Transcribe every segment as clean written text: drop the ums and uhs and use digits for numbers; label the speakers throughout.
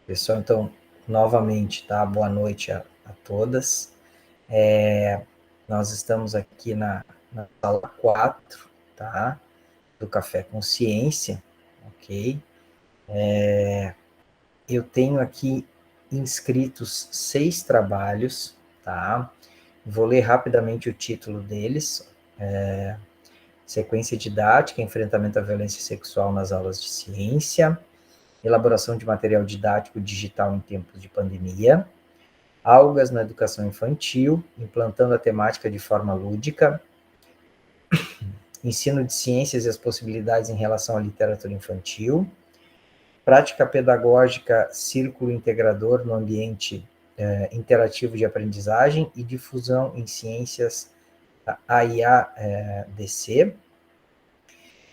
Speaker 1: Pessoal, então, novamente, tá? Boa noite a todas. Nós estamos aqui na sala 4, tá? Do Café Consciência, ok? Eu tenho aqui inscritos 6 trabalhos, tá? Vou ler rapidamente o título deles. Sequência didática, enfrentamento à violência sexual nas aulas de ciência, elaboração de material didático digital em tempos de pandemia, algas na educação infantil, implantando a temática de forma lúdica, ensino de ciências e as possibilidades em relação à literatura infantil, prática pedagógica, círculo integrador no ambiente interativo de aprendizagem e difusão em ciências AIADC,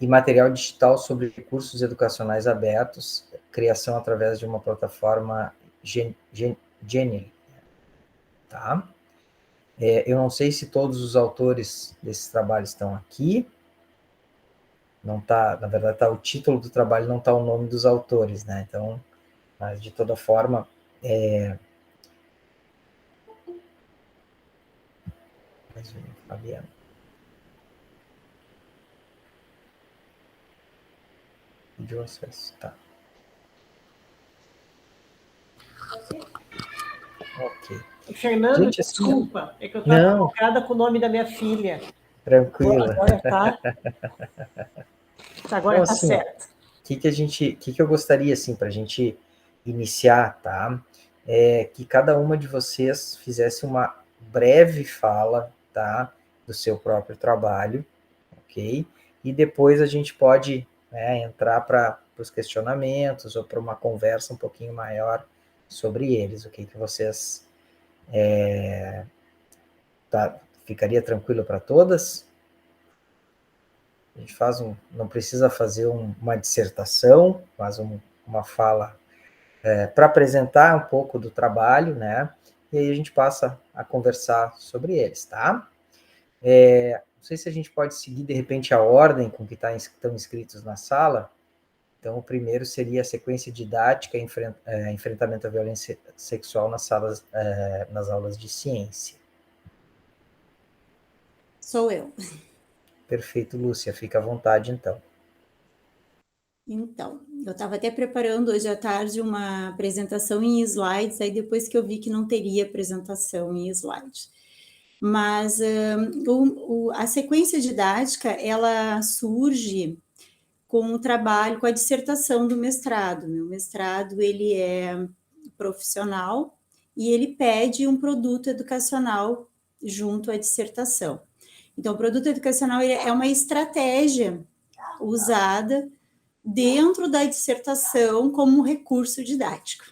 Speaker 1: e material digital sobre recursos educacionais abertos, criação através de uma plataforma Genially, tá? Eu não sei se todos os autores desses trabalhos estão aqui. Não tá, na verdade, tá o título do trabalho, não tá o nome dos autores, né? Então, mas de toda forma, Fabiano. Vídeo acesso, tá. Ok.
Speaker 2: Fernando,
Speaker 1: Gente, assim,
Speaker 2: desculpa, é que eu estava focada com o nome da minha filha.
Speaker 1: Tranquila.
Speaker 2: Agora tá
Speaker 1: assim,
Speaker 2: certo.
Speaker 1: O que eu gostaria, assim, para a gente iniciar, tá? É que cada uma de vocês fizesse uma breve fala, tá? Do seu próprio trabalho, ok? E depois a gente pode, né, entrar para os questionamentos ou para uma conversa um pouquinho maior sobre eles, o que vocês... ficaria tranquilo para todas? A gente faz não precisa fazer uma dissertação, faz uma fala para apresentar um pouco do trabalho, né? E aí a gente passa a conversar sobre eles, tá? Não sei se a gente pode seguir, de repente, a ordem com que estão inscritos na sala. Então, o primeiro seria a sequência didática, enfrentamento à violência sexual nas aulas de ciência.
Speaker 3: Sou eu.
Speaker 1: Perfeito, Lúcia, fica à vontade, então.
Speaker 3: Então, eu estava até preparando hoje à tarde uma apresentação em slides, aí depois que eu vi que não teria apresentação em slides. Mas a sequência didática, ela surge com o trabalho, com a dissertação do mestrado. Meu mestrado, ele é profissional e ele pede um produto educacional junto à dissertação. Então, o produto educacional é uma estratégia usada dentro da dissertação como um recurso didático.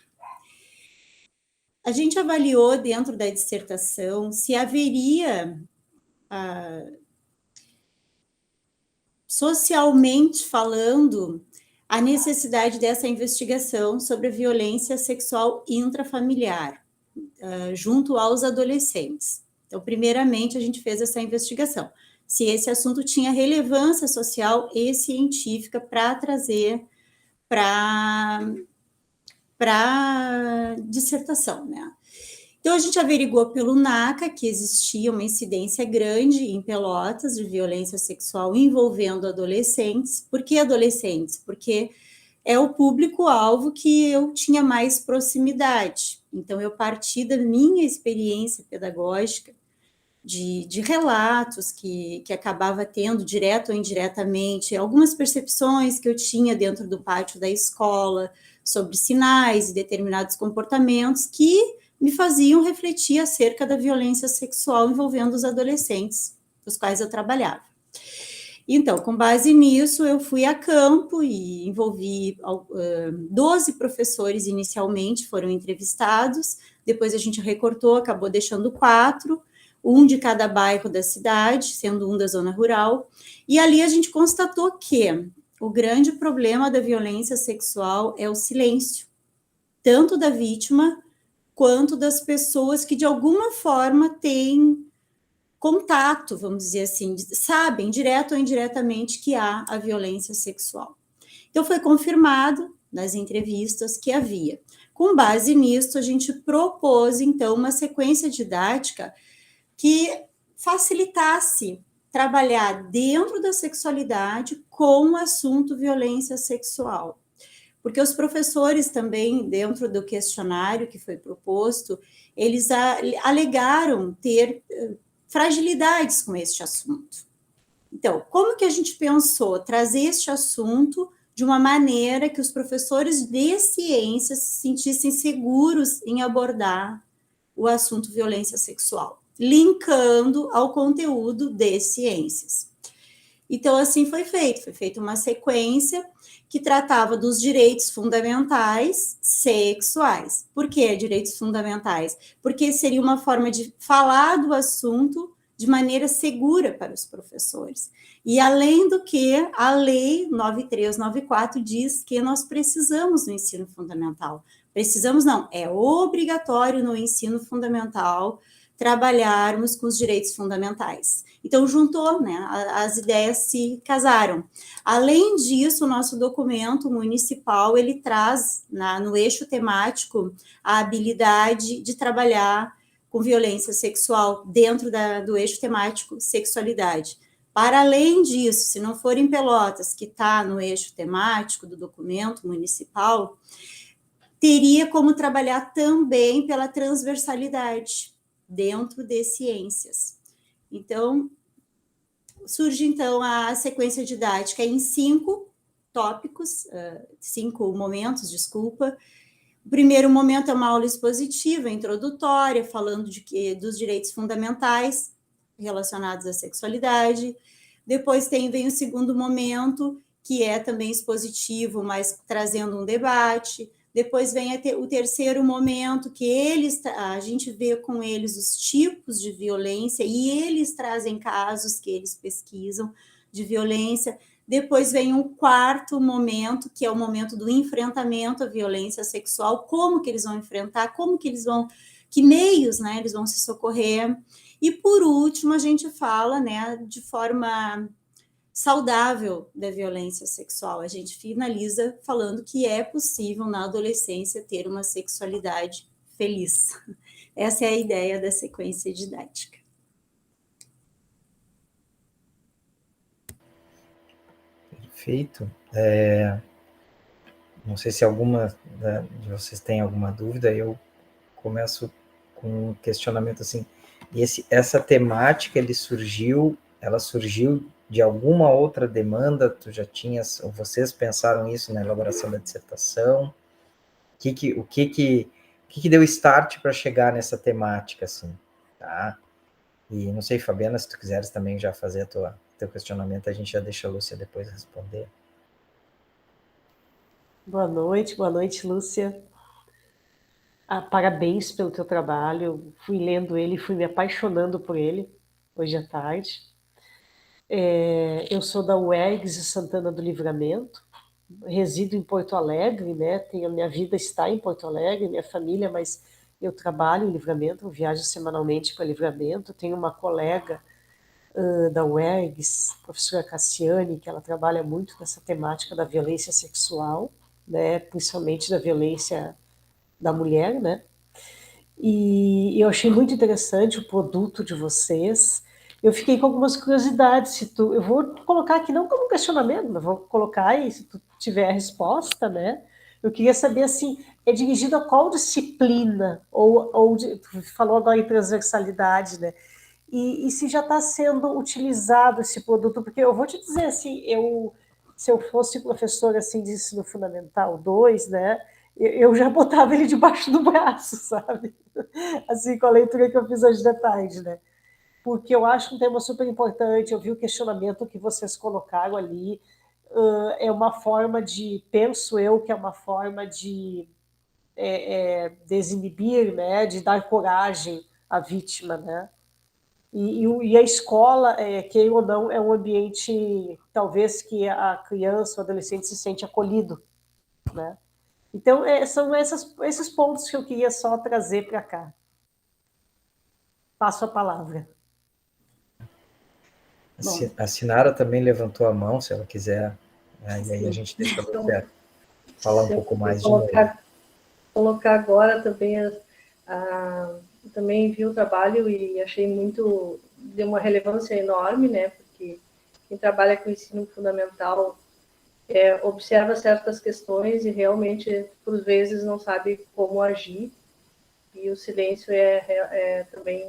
Speaker 3: A gente avaliou dentro da dissertação se haveria, socialmente falando, a necessidade dessa investigação sobre a violência sexual intrafamiliar, junto aos adolescentes. Então, primeiramente, a gente fez essa investigação. Se esse assunto tinha relevância social e científica para trazer para dissertação, né? Então, a gente averigou pelo NACA que existia uma incidência grande em Pelotas de violência sexual envolvendo adolescentes. Por que adolescentes? Porque é o público-alvo que eu tinha mais proximidade. Então, eu parti da minha experiência pedagógica, de relatos que acabava tendo, direto ou indiretamente, algumas percepções que eu tinha dentro do pátio da escola sobre sinais e determinados comportamentos que me faziam refletir acerca da violência sexual envolvendo os adolescentes, dos quais eu trabalhava. Então, com base nisso, eu fui a campo e envolvi 12 professores inicialmente, foram entrevistados, depois a gente recortou, acabou deixando 4, um de cada bairro da cidade, sendo um da zona rural, e ali a gente constatou que o grande problema da violência sexual é o silêncio, tanto da vítima quanto das pessoas que de alguma forma têm contato, vamos dizer assim, sabem, direto ou indiretamente, que há a violência sexual. Então, foi confirmado nas entrevistas que havia. Com base nisso, a gente propôs, então, uma sequência didática que facilitasse trabalhar dentro da sexualidade com o assunto violência sexual. Porque os professores também, dentro do questionário que foi proposto, eles alegaram ter fragilidades com este assunto. Então, como que a gente pensou trazer este assunto de uma maneira que os professores de ciências se sentissem seguros em abordar o assunto violência sexual, linkando ao conteúdo de ciências. Então, assim foi feita uma sequência que tratava dos direitos fundamentais sexuais. Por que direitos fundamentais? Porque seria uma forma de falar do assunto de maneira segura para os professores. E, além do que, a Lei 9394 diz que nós precisamos no ensino fundamental. Precisamos não, é obrigatório no ensino fundamental trabalharmos com os direitos fundamentais. Então, juntou, né, as ideias se casaram. Além disso, o nosso documento municipal, ele traz no eixo temático a habilidade de trabalhar com violência sexual dentro do eixo temático sexualidade. Para além disso, se não for em Pelotas, que está no eixo temático do documento municipal, teria como trabalhar também pela transversalidade dentro de ciências. Então, surge então a sequência didática em 5 tópicos, 5 momentos, desculpa. O primeiro momento é uma aula expositiva, introdutória, falando dos direitos fundamentais relacionados à sexualidade. Depois vem o segundo momento, que é também expositivo, mas trazendo um debate. Depois vem o terceiro momento, que a gente vê com eles os tipos de violência, e eles trazem casos que eles pesquisam de violência. Depois vem um quarto momento, que é o momento do enfrentamento à violência sexual, como que eles vão enfrentar, que meios, né, eles vão se socorrer. E, por último, a gente fala, né, de forma saudável da violência sexual. A gente finaliza falando que é possível, na adolescência, ter uma sexualidade feliz. Essa é a ideia da sequência didática.
Speaker 1: Perfeito. Não sei se alguma de vocês tem alguma dúvida, eu começo com um questionamento assim. Essa temática, ela surgiu de alguma outra demanda? Tu já tinhas, ou vocês pensaram isso na elaboração da dissertação? O que deu start para chegar nessa temática, assim, tá? E não sei, Fabiana, se tu quiseres também já fazer teu questionamento, a gente já deixa a Lúcia depois responder.
Speaker 2: Boa noite, Lúcia. Parabéns pelo teu trabalho. Fui lendo ele, fui me apaixonando por ele hoje à tarde. Eu sou da UERGS de Santana do Livramento, resido em Porto Alegre, né? A minha vida está em Porto Alegre, minha família, mas eu trabalho em Livramento, eu viajo semanalmente para Livramento. Tenho uma colega da UERGS, professora Cassiane, que ela trabalha muito nessa temática da violência sexual, né? Principalmente da violência da mulher, né? E eu achei muito interessante o produto de vocês. Eu fiquei com algumas curiosidades. Eu vou colocar aqui não como questionamento, mas vou colocar aí, se tu tiver a resposta, né? Eu queria saber, assim, é dirigido a qual disciplina? Tu falou agora em transversalidade, né? E se já está sendo utilizado esse produto? Porque eu vou te dizer, assim, se eu fosse professora, assim, de ensino fundamental 2, né? Eu já botava ele debaixo do braço, sabe? Assim, com a leitura que eu fiz hoje de tarde, né? Porque eu acho um tema super importante. Eu vi o questionamento que vocês colocaram ali. É uma forma penso eu, que é uma forma de desinibir, né? De dar coragem à vítima, né? E a escola, queira ou não, é um ambiente, talvez, que a criança, o adolescente se sente acolhido, né? Então, são esses pontos que eu queria só trazer para cá. Passo a palavra.
Speaker 1: A Sinara também levantou a mão, se ela quiser E aí a gente deixa você falar um pouco mais de novo.
Speaker 4: Colocar agora também, também vi o trabalho e achei de uma relevância enorme, né? Porque quem trabalha com ensino fundamental observa certas questões e realmente, por vezes, não sabe como agir. E o silêncio também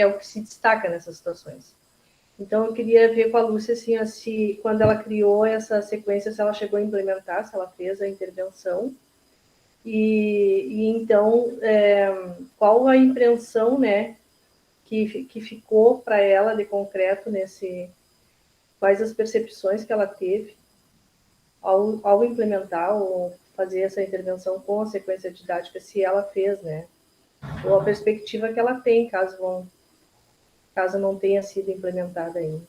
Speaker 4: o que se destaca nessas situações. Então, eu queria ver com a Lúcia, assim, se quando ela criou essa sequência, se ela chegou a implementar, se ela fez a intervenção, e então, qual a impressão, né, que ficou para ela de concreto quais as percepções que ela teve ao implementar ou fazer essa intervenção com a sequência didática, se ela fez, né, ou a perspectiva que ela tem, caso não tenha sido implementada ainda.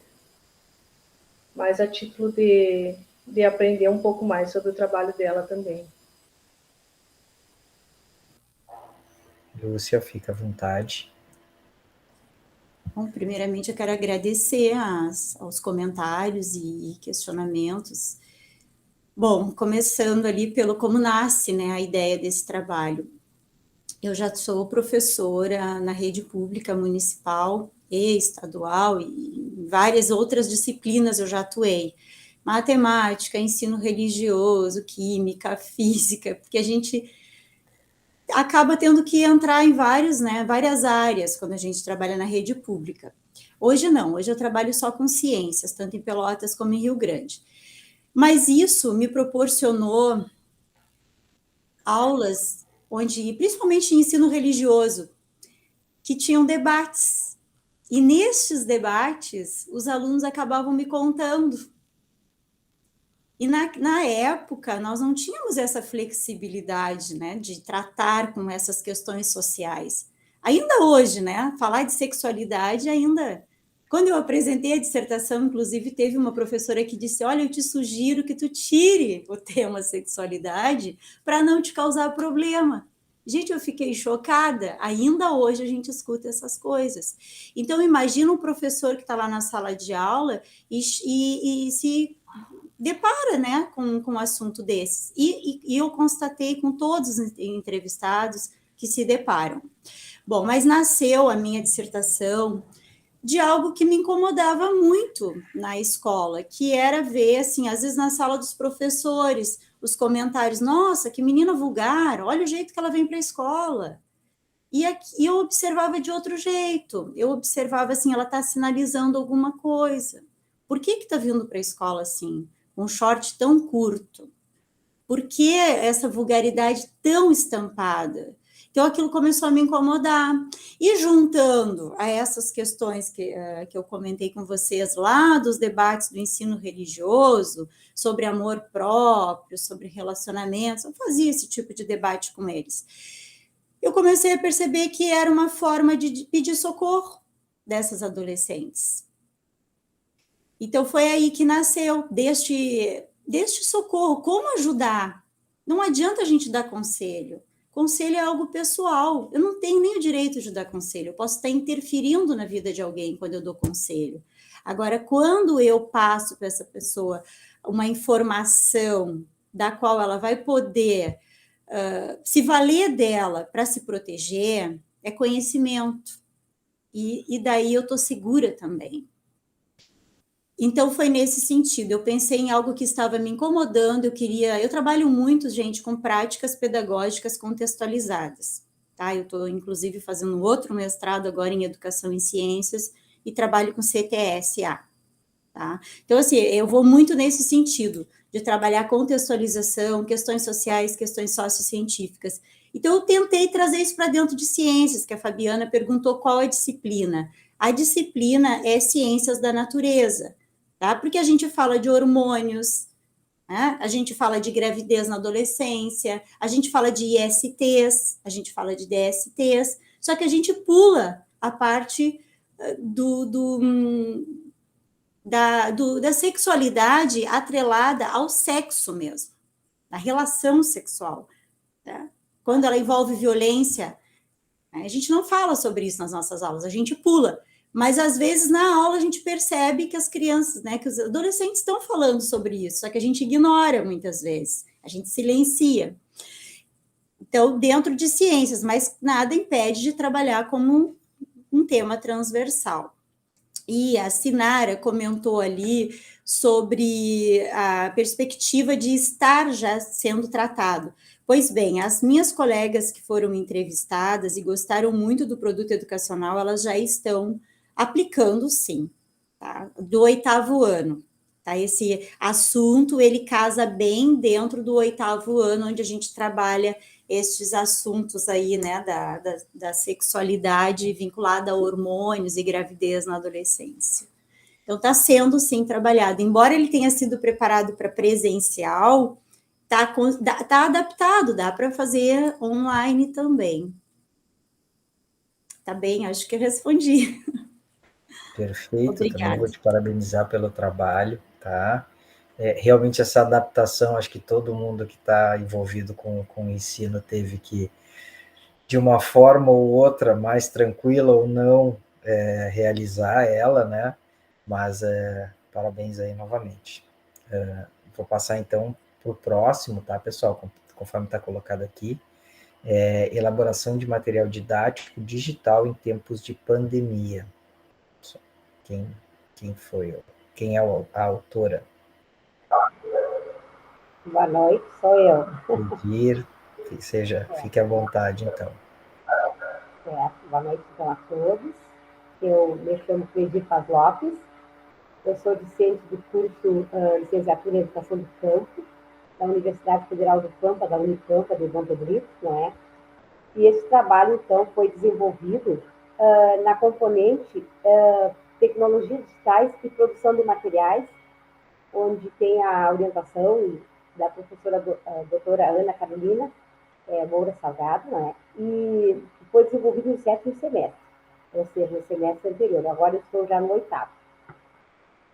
Speaker 4: Mas a título de aprender um pouco mais sobre o trabalho dela também.
Speaker 1: Lúcia, fica à vontade.
Speaker 3: Bom, primeiramente eu quero agradecer aos comentários e questionamentos. Bom, começando ali pelo como nasce, né, a ideia desse trabalho. Eu já sou professora na rede pública municipal e estadual, e em várias outras disciplinas eu já atuei. Matemática, ensino religioso, química, física, porque a gente acaba tendo que entrar em várias áreas quando a gente trabalha na rede pública. Hoje não, hoje eu trabalho só com ciências, tanto em Pelotas como em Rio Grande. Mas isso me proporcionou aulas onde, principalmente em ensino religioso, que tinham debates. E nestes debates, os alunos acabavam me contando. E na época, nós não tínhamos essa flexibilidade, né, de tratar com essas questões sociais. Ainda hoje, né, falar de sexualidade ainda... Quando eu apresentei a dissertação, inclusive, teve uma professora que disse, olha, eu te sugiro que tu tire o tema sexualidade para não te causar problema. Gente, eu fiquei chocada. Ainda hoje a gente escuta essas coisas. Então, imagina um professor que está lá na sala de aula e se depara, né, com um assunto desses. E eu constatei com todos os entrevistados que se deparam. Bom, mas nasceu a minha dissertação de algo que me incomodava muito na escola, que era ver, assim, às vezes na sala dos professores, os comentários, nossa, que menina vulgar, olha o jeito que ela vem para a escola. E aqui eu observava de outro jeito, eu observava assim, ela está sinalizando alguma coisa. Por que está vindo para a escola assim, com um short tão curto? Por que essa vulgaridade tão estampada? Então, aquilo começou a me incomodar. E juntando a essas questões que eu comentei com vocês lá dos debates do ensino religioso, sobre amor próprio, sobre relacionamentos, eu fazia esse tipo de debate com eles. Eu comecei a perceber que era uma forma de pedir socorro dessas adolescentes. Então, foi aí que nasceu deste socorro. Como ajudar? Não adianta a gente dar conselho. Conselho é algo pessoal. Eu não tenho nem o direito de dar conselho. Eu posso estar interferindo na vida de alguém quando eu dou conselho. Agora, quando eu passo para essa pessoa uma informação da qual ela vai poder se valer dela para se proteger, é conhecimento. E daí eu estou segura também. Então, foi nesse sentido. Eu pensei em algo que estava me incomodando. Eu trabalho muito, gente, com práticas pedagógicas contextualizadas. Tá? Eu estou, inclusive, fazendo outro mestrado agora em Educação em Ciências e trabalho com CTSA. Tá? Então, assim, eu vou muito nesse sentido, de trabalhar contextualização, questões sociais, questões sociocientíficas. Então, eu tentei trazer isso para dentro de ciências, que a Fabiana perguntou qual é a disciplina. A disciplina é Ciências da Natureza. Tá? Porque a gente fala de hormônios, né? A gente fala de gravidez na adolescência, a gente fala de ISTs, a gente fala de DSTs, só que a gente pula a parte da sexualidade atrelada ao sexo mesmo, da relação sexual. Tá? Quando ela envolve violência, a gente não fala sobre isso nas nossas aulas, a gente pula. Mas, às vezes, na aula, a gente percebe que as crianças, né, que os adolescentes estão falando sobre isso, só que a gente ignora muitas vezes, a gente silencia. Então, dentro de ciências, mas nada impede de trabalhar como um tema transversal. E a Sinara comentou ali sobre a perspectiva de estar já sendo tratado. Pois bem, as minhas colegas que foram entrevistadas e gostaram muito do produto educacional, elas já estão aplicando, sim, tá? Do 8º ano. Tá? Esse assunto, ele casa bem dentro do 8º ano, onde a gente trabalha estes assuntos aí, né, da sexualidade vinculada a hormônios e gravidez na adolescência. Então, está sendo, sim, trabalhado. Embora ele tenha sido preparado para presencial, tá adaptado, dá para fazer online também. Tá bem, acho que eu respondi.
Speaker 1: Perfeito,
Speaker 3: Obrigada.
Speaker 1: também vou te parabenizar pelo trabalho, tá? Realmente essa adaptação, acho que todo mundo que está envolvido com o ensino teve que, de uma forma ou outra, mais tranquila ou não, realizar ela, né? Mas parabéns aí novamente. Vou passar então para o próximo, tá, pessoal? Conforme está colocado aqui. Elaboração de material didático digital em tempos de pandemia. Quem foi? Quem é a autora?
Speaker 5: Boa noite, sou eu.
Speaker 1: Edir, fique à vontade, então.
Speaker 5: Boa noite, então, a todos. Eu me chamo Edir Paz Lopes, eu sou discente do curso Licenciatura em Educação do Campo, da Universidade Federal do Pampa, da Unipampa, de Dom Pedrito, não é? E esse trabalho, então, foi desenvolvido na componente tecnologias digitais e produção de materiais, onde tem a orientação da professora doutora Ana Carolina Moura Salgado, não é? E foi desenvolvido no 7º semestre, ou seja, no semestre anterior. Agora eu estou já no 8º.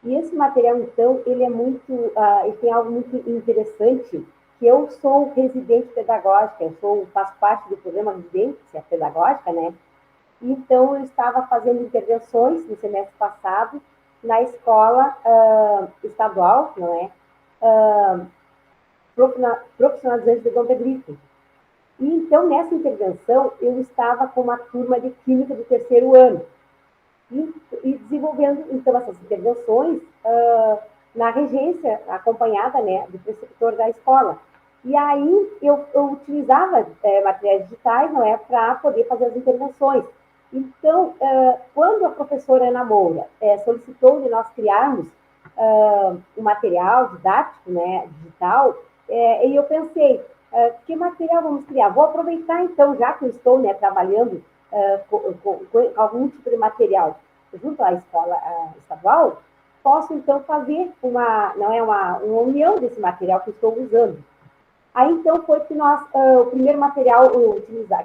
Speaker 5: E esse material, então, ele é muito, ele tem algo muito interessante, que eu sou residente pedagógica, faço parte do programa Residência Pedagógica, né? Então, eu estava fazendo intervenções no semestre passado na escola estadual, não é? Profissionalizante de Dom Pedrito. E, então, nessa intervenção, eu estava com uma turma de Química do 3º ano. E desenvolvendo, então, essas intervenções na regência, acompanhada, né, do preceptor da escola. E aí, eu utilizava materiais digitais, não é, para poder fazer as intervenções. Então, quando a professora Ana Moura solicitou de nós criarmos um material didático, né, digital, e eu pensei, que material vamos criar? Vou aproveitar, então, já que eu estou, né, trabalhando com algum tipo de material junto à escola estadual, posso, então, fazer uma união desse material que eu estou usando. Aí, então, foi que nós, o primeiro material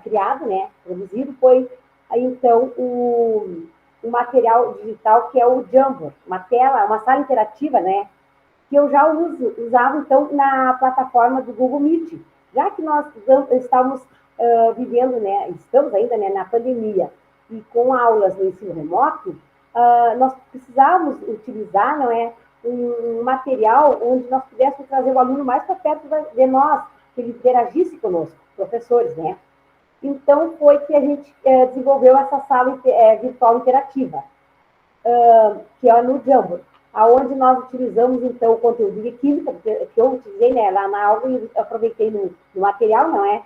Speaker 5: criado, né, produzido, foi, aí, então, o material digital que é o Jamboard, uma sala interativa, né, que eu já usava, então, na plataforma do Google Meet, já que nós estamos vivendo, né, estamos ainda, né, na pandemia, e com aulas no ensino remoto, nós precisávamos utilizar, não é, um material onde nós pudéssemos trazer o aluno mais para perto de nós, que ele interagisse conosco, professores, né? Então, foi que a gente desenvolveu essa sala virtual interativa, que é no Jamboard, aonde nós utilizamos, então, o conteúdo de química, que eu utilizei, né, lá na aula e aproveitei no material, não é?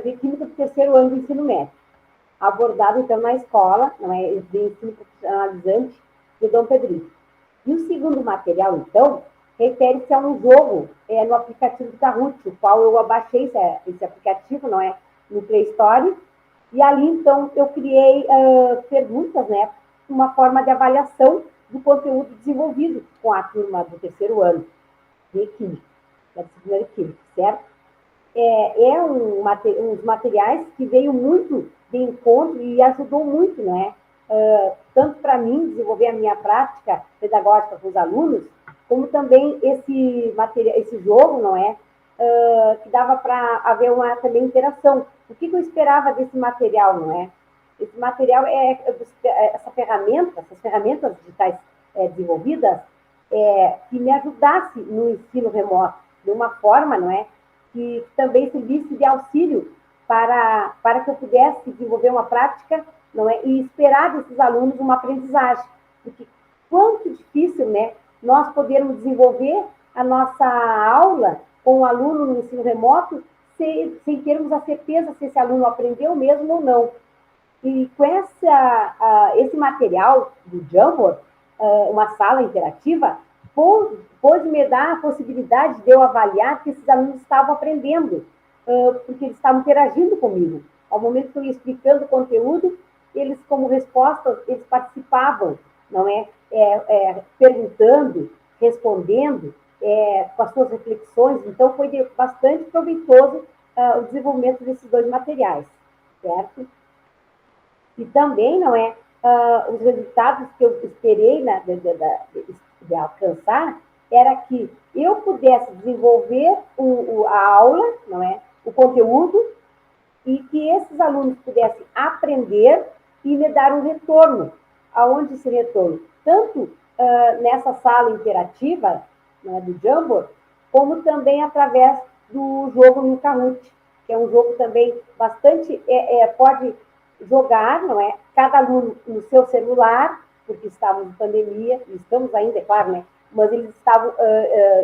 Speaker 5: De química do 3º ano do ensino médio, abordado, então, na escola, não é, de ensino profissionalizante de Dom Pedrito. E o segundo material, então, refere-se a um jogo no aplicativo do Kahoot, o qual eu abaixei esse aplicativo, não é, no Play Store, e ali, então, eu criei perguntas, né, uma forma de avaliação do conteúdo desenvolvido com a turma do 3º ano de Química, da disciplina de Química, certo? Uns materiais que veio muito de encontro e ajudou muito, né? Tanto para mim desenvolver a minha prática pedagógica com os alunos, como também esse jogo, não é? Que dava para haver uma também interação. O que eu esperava desse material, não é? esse material essas ferramentas digitais desenvolvidas, que me ajudasse no ensino remoto, de uma forma, não é, que também servisse de auxílio para que eu pudesse desenvolver uma prática, não é, e esperar desses alunos uma aprendizagem. Porque quanto difícil, né, nós podermos desenvolver a nossa aula com o aluno no ensino remoto sem termos a certeza se esse aluno aprendeu mesmo ou não. E com esse material do Jamboard, uma sala interativa, pôde me dar a possibilidade de eu avaliar que esses alunos estavam aprendendo, porque eles estavam interagindo comigo. Ao momento que eu ia explicando o conteúdo, eles, como resposta, eles participavam, não é? Perguntando, respondendo, com as suas reflexões. Então, foi bastante proveitoso o desenvolvimento desses dois materiais, certo? E também, não é, os resultados que eu esperei de alcançar era que eu pudesse desenvolver a aula, não é, o conteúdo, e que esses alunos pudessem aprender e me dar um retorno. Aonde esse retorno? Tanto nessa sala interativa, né, do Jamboard, como também através do jogo no Kahoot, que é um jogo também bastante... pode jogar, não é? Cada aluno no seu celular, porque estávamos em pandemia, e estamos ainda, é claro, né? Mas eles estavam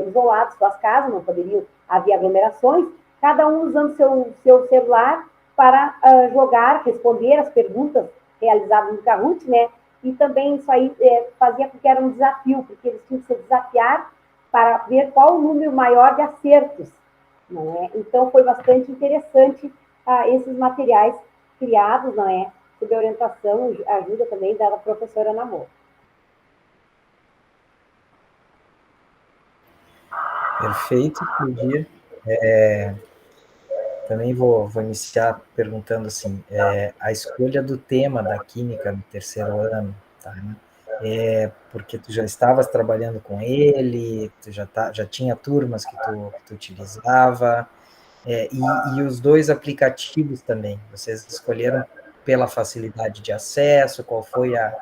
Speaker 5: isolados, suas casas, não poderiam haver aglomerações, cada um usando seu celular para jogar, responder as perguntas realizadas no Kahoot, né? E também isso aí fazia com que era um desafio, porque eles tinham que se desafiar para ver qual o número maior de acertos, não é? Então, foi bastante interessante esses materiais criados, não é? Sob a orientação e ajuda também da professora Ana Moura.
Speaker 1: Perfeito, Claudia. Também vou iniciar perguntando assim, a escolha do tema da química no terceiro ano, tá? Porque tu já estavas trabalhando com ele, tu já tinha turmas que tu utilizava, e os dois aplicativos também, vocês escolheram pela facilidade de acesso, qual foi na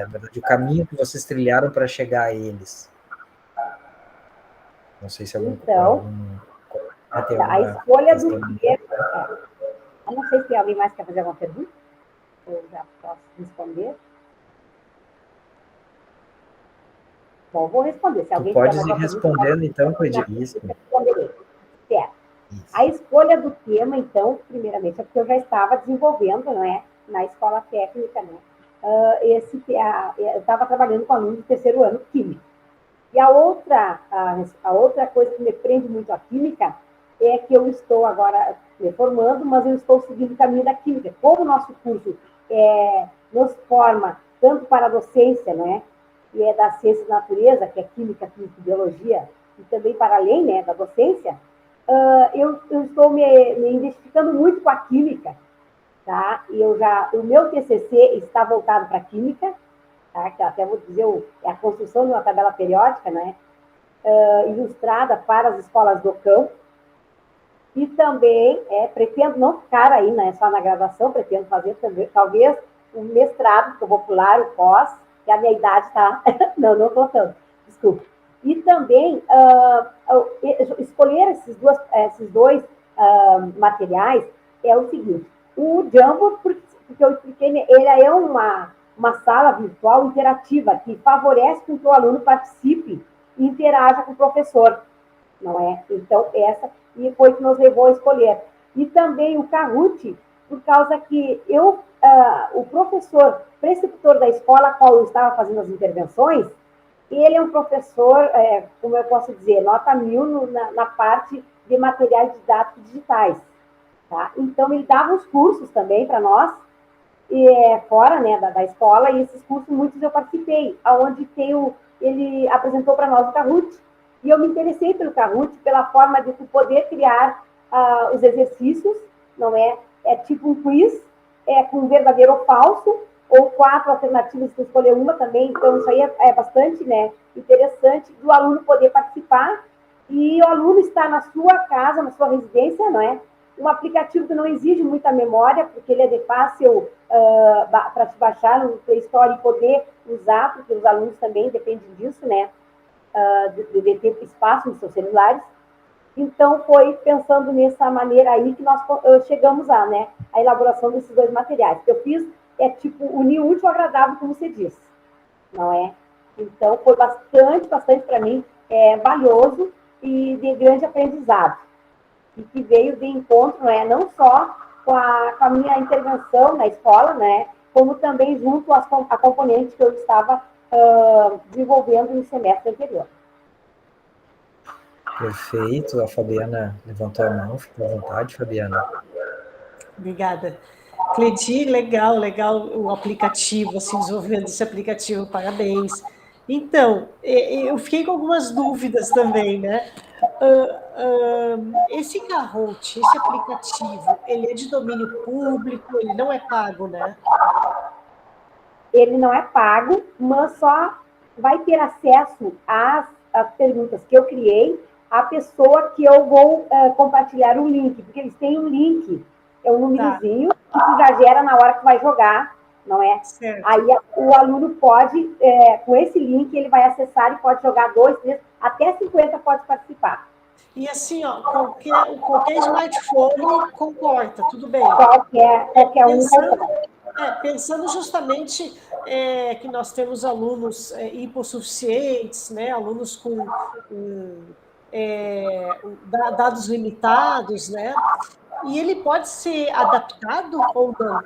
Speaker 1: verdade, o caminho que vocês trilharam para chegar a eles? Não sei se
Speaker 5: a escolha do tema... Eu não sei se alguém mais quer fazer alguma pergunta, eu já posso responder. Bom, vou responder. Se alguém
Speaker 1: pode ir respondendo, então, com isso.
Speaker 5: Certo. A escolha do tema, então, primeiramente, é porque eu já estava desenvolvendo, não é, na escola técnica, né? Eu estava trabalhando com alunos do terceiro ano química. E a outra coisa que me prende muito à química é que eu estou agora me formando, mas eu estou seguindo o caminho da química. Como o nosso curso nos forma tanto para a docência, né, e é da ciência da natureza, que é química, física e biologia, e também para além, né, da docência, eu estou me identificando muito com a química, tá? E o meu TCC está voltado para a química, tá? Que até vou dizer, é a construção de uma tabela periódica, né? Ilustrada para as escolas do campo. E também pretendo não ficar aí, né, só na graduação, pretendo fazer também, talvez um mestrado, que eu vou pular o pós, que a minha idade está... não estou tanto, desculpa. E também escolher esses dois materiais é o seguinte: o Jamboard, porque eu expliquei, ele é uma sala virtual interativa que favorece com que o aluno participe e interaja com o professor, não é? Então, e foi que nos levou a escolher. E também o Kahoot, por causa que o professor preceptor da escola a qual eu estava fazendo as intervenções, ele é um professor, como eu posso dizer, nota 1000 na parte de materiais didáticos digitais. Tá? Então, ele dava os cursos também para nós, fora, né, da escola, e esses cursos, muitos eu participei, onde ele apresentou para nós o Kahoot, e eu me interessei pelo Kahoot, pela forma de poder criar os exercícios, não é? É tipo um quiz, com verdadeiro ou falso, ou 4 alternativas que escolher uma também, então isso aí é bastante, né, interessante do aluno poder participar, e o aluno está na sua casa, na sua residência, não é? Um aplicativo que não exige muita memória, porque ele é de fácil para te baixar no Play Store e poder usar, porque os alunos também dependem disso, né? De ter espaço nos seus celulares. Então, foi pensando nessa maneira aí que nós chegamos a, né, a elaboração desses dois materiais. O que eu fiz é, tipo, unir o útil ao agradável, como você disse, não é? Então, foi bastante para mim, valioso e de grande aprendizado. E que veio de encontro, não só com a minha intervenção na escola, né, como também junto a componentes que eu estava desenvolvendo no semestre anterior.
Speaker 1: Perfeito, a Fabiana levantou a mão, fica à vontade, Fabiana.
Speaker 2: Obrigada. Cledi, legal o aplicativo, assim, desenvolvendo esse aplicativo, parabéns. Então, eu fiquei com algumas dúvidas também, né? Esse Kahoot, esse aplicativo, ele é de domínio público, ele não é pago, né?
Speaker 5: Ele não é pago, mas só vai ter acesso às perguntas que eu criei a pessoa que eu vou compartilhar o link, porque eles têm um link, é um númerozinho, que tu já gera na hora que vai jogar, não é?
Speaker 2: Certo.
Speaker 5: Aí o aluno pode, com esse link, ele vai acessar e pode jogar 2, 3, até 50 pode participar.
Speaker 2: E assim, ó, qualquer smartphone comporta, tudo bem.
Speaker 5: Qualquer um.
Speaker 2: Pensando justamente que nós temos alunos hipossuficientes, né, alunos com dados limitados, né, e ele pode ser adaptado ou não?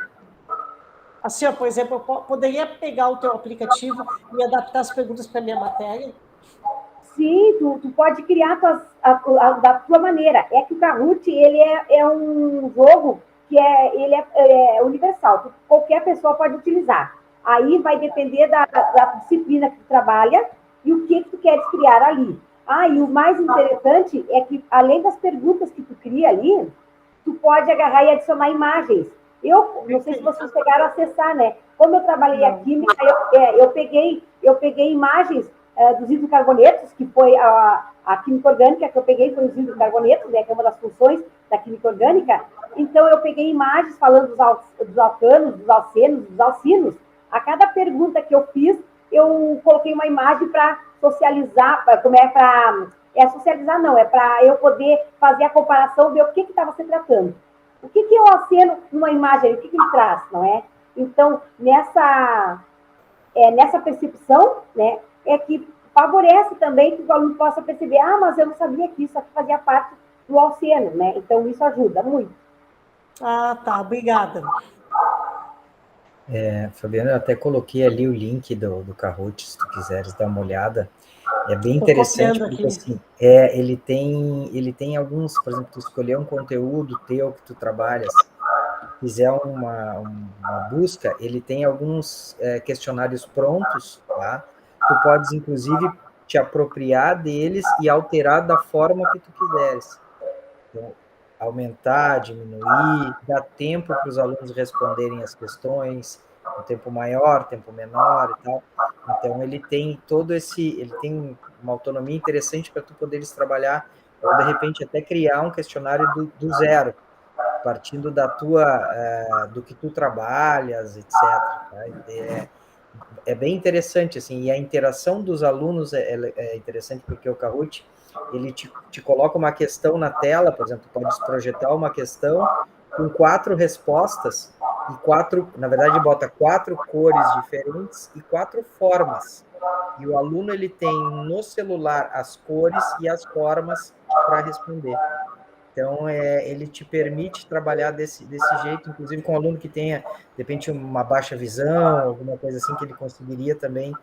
Speaker 2: Assim, ó, por exemplo, eu poderia pegar o teu aplicativo e adaptar as perguntas para a minha matéria?
Speaker 5: Sim, tu pode criar da tua maneira. É que o Kahoot, ele é um jogo que ele é universal, qualquer pessoa pode utilizar. Aí vai depender da disciplina que tu trabalha e o que tu queres criar ali. E o mais interessante é que, além das perguntas que tu cria ali, tu pode agarrar e adicionar imagens. Eu não sei se vocês chegaram a acessar, né? Como eu trabalhei a química, eu peguei imagens dos hidrocarbonetos, que foi a química orgânica que eu peguei, foi os hidrocarbonetos, né, que é uma das funções da química orgânica. Então, eu peguei imagens falando dos alcanos, dos alcenos, dos alcinos. A cada pergunta que eu fiz, eu coloquei uma imagem para socializar, socializar não, é para eu poder fazer a comparação, ver o que estava se tratando. O que é o alceno numa imagem, o que ele traz, não é? Então, nessa percepção, né, é que favorece também que o aluno possa perceber, mas eu não sabia que isso aqui fazia parte do alceno, né? Então, isso ajuda muito.
Speaker 2: Tá, obrigada.
Speaker 1: Fabiana, eu até coloquei ali o link do Kahoot, se tu quiseres dar uma olhada. É bem interessante, porque assim, ele tem alguns, por exemplo, tu escolher um conteúdo teu que tu trabalhas, fizer uma busca, ele tem alguns questionários prontos, tá? Tu podes, inclusive, te apropriar deles e alterar da forma que tu quiseres. Então, aumentar, diminuir, dar tempo para os alunos responderem as questões, um tempo maior, tempo menor e tal. Então, ele tem ele tem uma autonomia interessante para tu poderes trabalhar, ou de repente até criar um questionário do zero, partindo do que tu trabalhas, etc. Tá? É bem interessante, assim, e a interação dos alunos é interessante, porque o Kahoot, ele te coloca uma questão na tela, por exemplo, tu podes projetar uma questão com 4 respostas, na verdade, bota 4 cores diferentes e 4 formas. E o aluno, ele tem no celular as cores e as formas para responder. Então, ele te permite trabalhar desse jeito, inclusive com um aluno que tenha, de repente, uma baixa visão, alguma coisa assim, que ele conseguiria também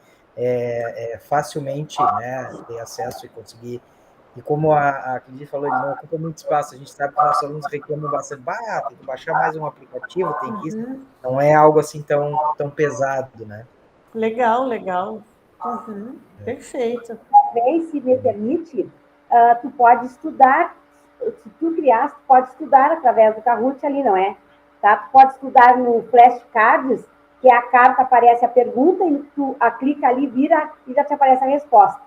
Speaker 1: facilmente, né, ter acesso e conseguir. E como a Clídia falou, ele não ocupa muito espaço, a gente sabe que nossos alunos reclamam bastante, tem que baixar mais um aplicativo, tem que isso. Não é algo assim tão pesado, né?
Speaker 2: Legal. Perfeito.
Speaker 5: Bem, se me permite, tu pode estudar, se tu criar, tu pode estudar através do Kahoot ali, não é? Tá? Tu pode estudar no flashcards, que a carta aparece a pergunta e tu clica ali, vira e já te aparece a resposta,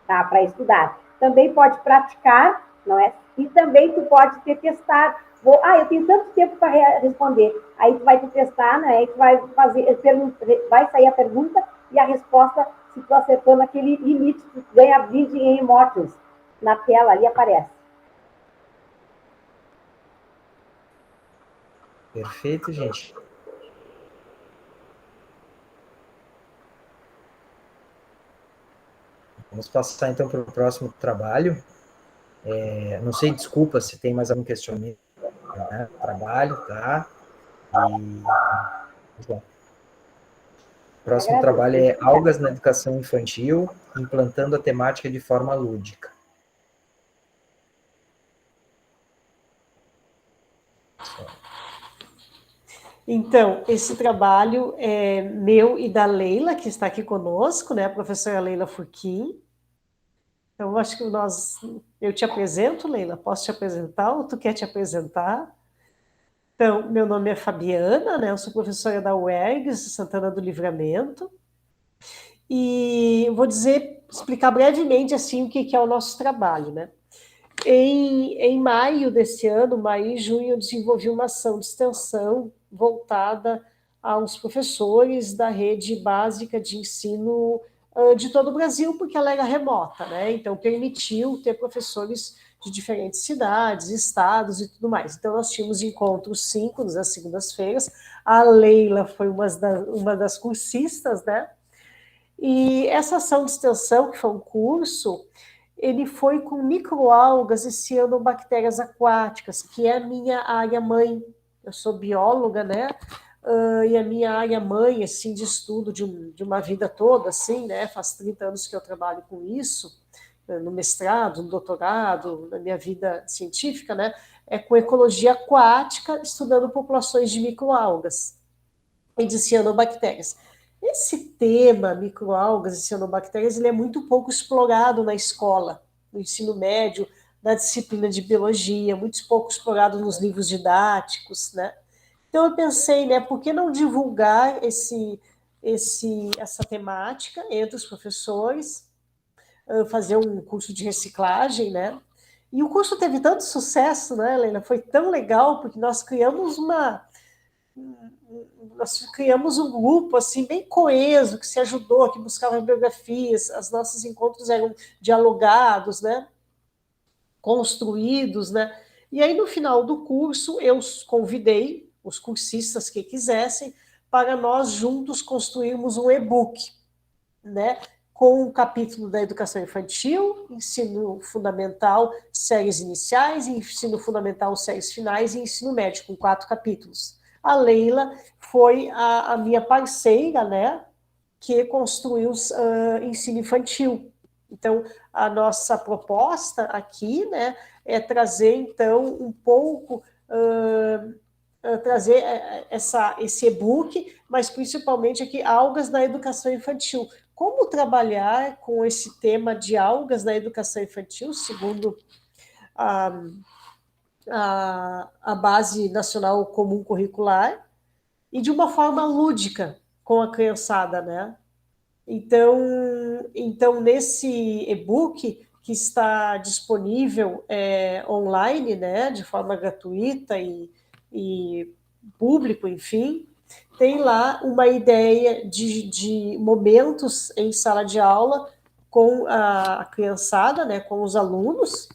Speaker 5: tá? Para estudar. Também pode praticar, não é? E também tu pode testar eu tenho tanto tempo para responder. Aí tu vai te testar, né? Aí tu vai vai sair a pergunta e a resposta, se tu acertou naquele limite, tu ganha 20 em Immortals. Na tela ali aparece.
Speaker 1: Perfeito, gente. Vamos passar, então, para o próximo trabalho. Não sei, desculpa, se tem mais algum questionamento, né? Trabalho, tá? Bom. O próximo trabalho é Algas na Educação Infantil, implantando a temática de forma lúdica.
Speaker 2: Então, esse trabalho é meu e da Leila, que está aqui conosco, né, a professora Leila Furquim. Então, acho que eu te apresento, Leila, posso te apresentar ou tu quer te apresentar? Então, meu nome é Fabiana, né, eu sou professora da UERGS, Santana do Livramento, e vou explicar brevemente, assim, o que é o nosso trabalho, né. Em maio desse ano, maio e junho, eu desenvolvi uma ação de extensão voltada aos professores da rede básica de ensino de todo o Brasil, porque ela era remota, né? Então, permitiu ter professores de diferentes cidades, estados e tudo mais. Então, nós tínhamos encontros 5 nas segundas-feiras. A Leila foi uma das cursistas, né? E essa ação de extensão, que foi um curso, ele foi com microalgas e cianobactérias aquáticas, que é a minha área mãe. Eu sou bióloga, né? E a minha área mãe, assim, de estudo de uma vida toda, assim, né? Faz 30 anos que eu trabalho com isso, no mestrado, no doutorado, na minha vida científica, né? É com ecologia aquática, estudando populações de microalgas e de cianobactérias. Esse tema, microalgas e cianobactérias, ele é muito pouco explorado na escola, no ensino médio, na disciplina de biologia, muito pouco explorado nos livros didáticos, né? Então eu pensei, né, por que não divulgar essa temática entre os professores, fazer um curso de reciclagem, né? E o curso teve tanto sucesso, né, Leila? Foi tão legal, porque nós criamos um grupo assim bem coeso, que se ajudou, que buscava biografias, os nossos encontros eram dialogados, né, construídos, né, e aí no final do curso eu convidei os cursistas que quisessem para nós juntos construirmos um e-book, né, com um capítulo da educação infantil, ensino fundamental, séries iniciais, ensino fundamental, séries finais e ensino médio, com 4 capítulos. A Leila foi a minha parceira, né, que construiu ensino infantil. Então, a nossa proposta aqui, né, é trazer, então, um pouco, trazer esse e-book, mas principalmente aqui, algas na educação infantil. Como trabalhar com esse tema de algas na educação infantil, segundo a Base Nacional Comum Curricular, e de uma forma lúdica com a criançada, né? Então nesse e-book que está disponível online, né, de forma gratuita e público, enfim, tem lá uma ideia de momentos em sala de aula com a criançada, né, com os alunos,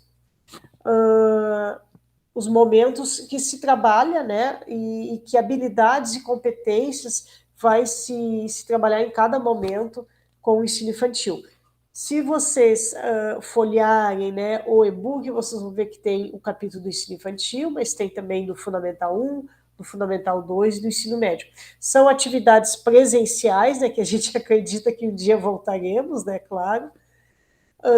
Speaker 2: os momentos que se trabalha, né, e que habilidades e competências vai se trabalhar em cada momento com o ensino infantil. Se vocês folhearem, né, o e-book, vocês vão ver que tem o capítulo do ensino infantil, mas tem também do Fundamental 1, do Fundamental 2 e do ensino médio. São atividades presenciais, né, que a gente acredita que um dia voltaremos, né, claro.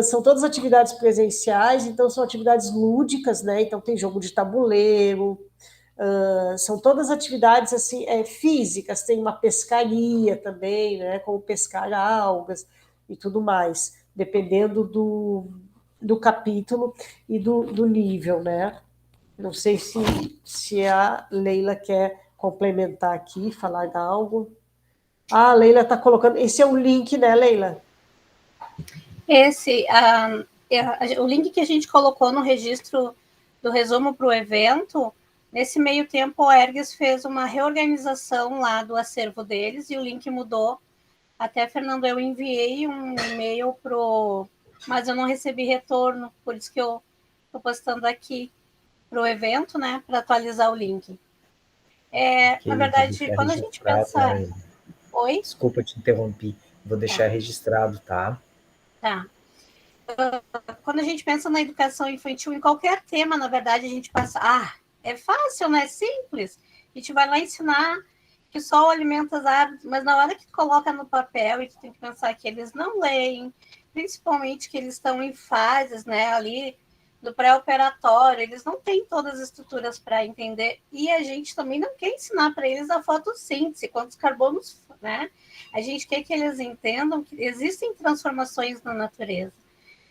Speaker 2: São todas atividades presenciais, então são atividades lúdicas, né? Então tem jogo de tabuleiro, são todas atividades assim físicas, tem uma pescaria também, né? Como pescar algas e tudo mais, dependendo do capítulo e do nível, né? Não sei se a Leila quer complementar aqui, falar algo. Ah, a Leila está colocando. Esse é o link, né, Leila?
Speaker 6: O link que a gente colocou no registro do resumo para o evento Nesse meio tempo, a Ergues fez uma reorganização lá do acervo deles e o link mudou. Até, Fernando, eu enviei um e-mail mas eu não recebi retorno, por isso que eu estou postando aqui para o evento, né, para atualizar o link. Na verdade, quando a gente pensa...
Speaker 1: Né?
Speaker 6: Oi?
Speaker 1: Desculpa te interromper, vou deixar registrado, tá?
Speaker 6: Tá. Quando a gente pensa na educação infantil, em qualquer tema, na verdade, a gente passa... é fácil, né? É simples. A gente vai lá ensinar que o sol alimenta as árvores, mas na hora que tu coloca no papel e tu tem que pensar que eles não leem, principalmente que eles estão em fases, né, ali do pré-operatório, eles não têm todas as estruturas para entender, e a gente também não quer ensinar para eles a fotossíntese, quantos carbonos, né? A gente quer que eles entendam que existem transformações na natureza.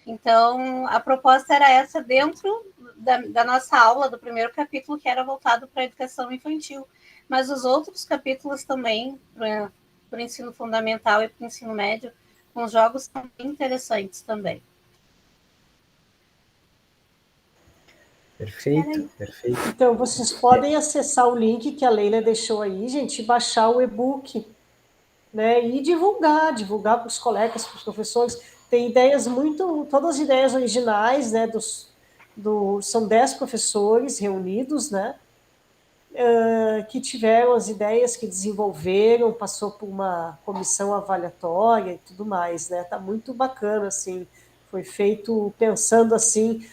Speaker 6: Então, a proposta era essa dentro da nossa aula, do primeiro capítulo, que era voltado para a educação infantil. Mas os outros capítulos também, para o ensino fundamental e para o ensino médio, com os jogos são bem interessantes também.
Speaker 1: Perfeito, perfeito.
Speaker 2: Então, vocês podem acessar o link que a Leila deixou aí, gente, e baixar o e-book, né? E divulgar para os colegas, para os professores. Tem ideias todas as ideias originais, né? São 10 professores reunidos, né? Que tiveram as ideias, que desenvolveram, passou por uma comissão avaliatória e tudo mais, né? Tá muito bacana, assim, foi feito pensando assim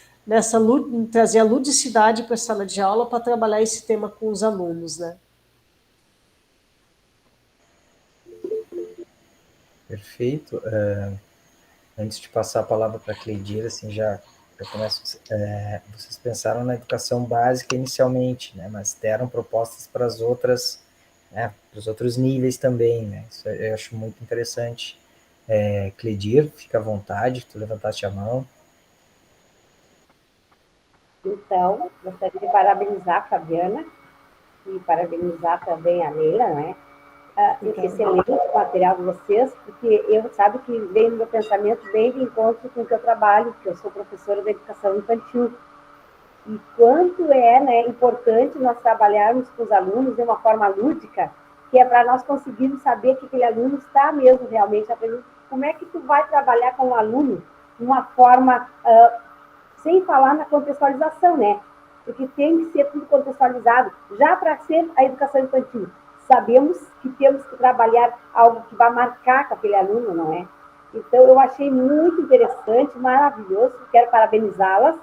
Speaker 2: em trazer a ludicidade para a sala de aula para trabalhar esse tema com os alunos, né?
Speaker 1: Perfeito. Antes de passar a palavra para a Cleidira, assim, já começo. Vocês pensaram na educação básica inicialmente, né? Mas deram propostas para as outras, né? Para os outros níveis também, né? Isso eu acho muito interessante. Cleidir, fica à vontade, tu levantaste a mão.
Speaker 5: Então, gostaria de parabenizar a Fabiana e parabenizar também a Leila, né? Excelente o material de vocês, porque sabe que vem no meu pensamento bem de encontro com o que eu trabalho, porque eu sou professora de educação infantil. E quanto é, né, importante nós trabalharmos com os alunos de uma forma lúdica, que é para nós conseguirmos saber que aquele aluno está mesmo realmente aprendendo. Como é que tu vai trabalhar com um aluno de uma forma, sem falar na contextualização, né? Porque tem que ser tudo contextualizado, já para ser a educação infantil. Sabemos que temos que trabalhar algo que vai marcar com aquele aluno, não é? Então, eu achei muito interessante, maravilhoso, quero parabenizá-las,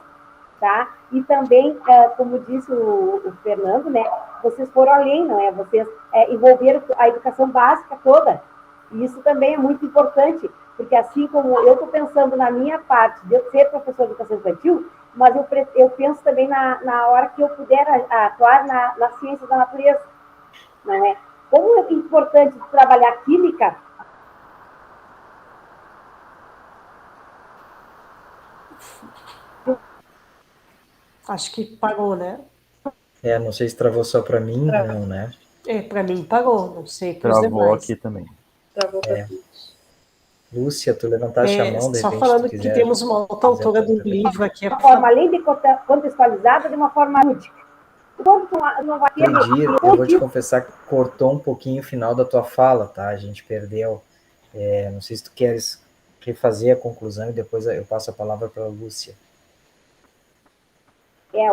Speaker 5: tá? E também, como disse o Fernando, né? Vocês foram além, não é? Vocês envolveram a educação básica toda. E isso também é muito importante, porque assim como eu estou pensando na minha parte de eu ser professor de educação infantil, mas eu penso também na hora que eu puder atuar nas ciências da natureza, não é? Como é importante trabalhar química.
Speaker 2: Acho que parou, né?
Speaker 1: Não sei se travou só para mim, não, né?
Speaker 2: Para mim parou, não sei para os
Speaker 7: Travou
Speaker 2: demais.
Speaker 7: aqui também.
Speaker 4: Travou para todos.
Speaker 1: Lúcia, tu levantaste a mão, de
Speaker 2: só
Speaker 1: repente,
Speaker 2: falando que temos uma outra autora do livro aqui.
Speaker 5: De uma forma, além de contextualizada, de uma forma lúdica. Não vai ter...
Speaker 1: Cleidir, eu vou te confessar que cortou um pouquinho o final da tua fala, tá? A gente perdeu. Não sei se tu queres refazer a conclusão e depois eu passo a palavra para a Lúcia.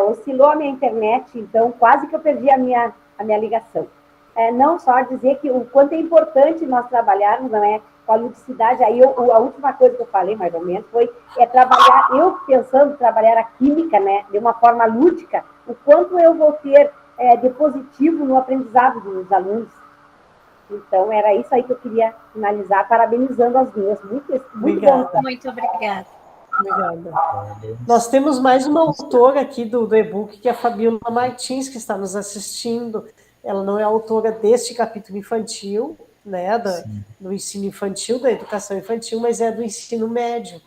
Speaker 5: Oscilou a minha internet, então quase que eu perdi a minha ligação. Não só dizer que o quanto é importante nós trabalharmos, não é, com a ludicidade. Aí a última coisa que eu falei, mais ou menos, foi trabalhar, eu pensando trabalhar a química, né, de uma forma lúdica, o quanto eu vou ter de positivo no aprendizado dos alunos. Então, era isso aí que eu queria finalizar, parabenizando as duas. Muito bom.
Speaker 6: Muito obrigada.
Speaker 2: Obrigada. Nós temos mais uma autora aqui do e-book, que é a Fabiola Martins, que está nos assistindo. Ela não é autora deste capítulo infantil, né, do ensino infantil, da educação infantil, mas é do ensino médio.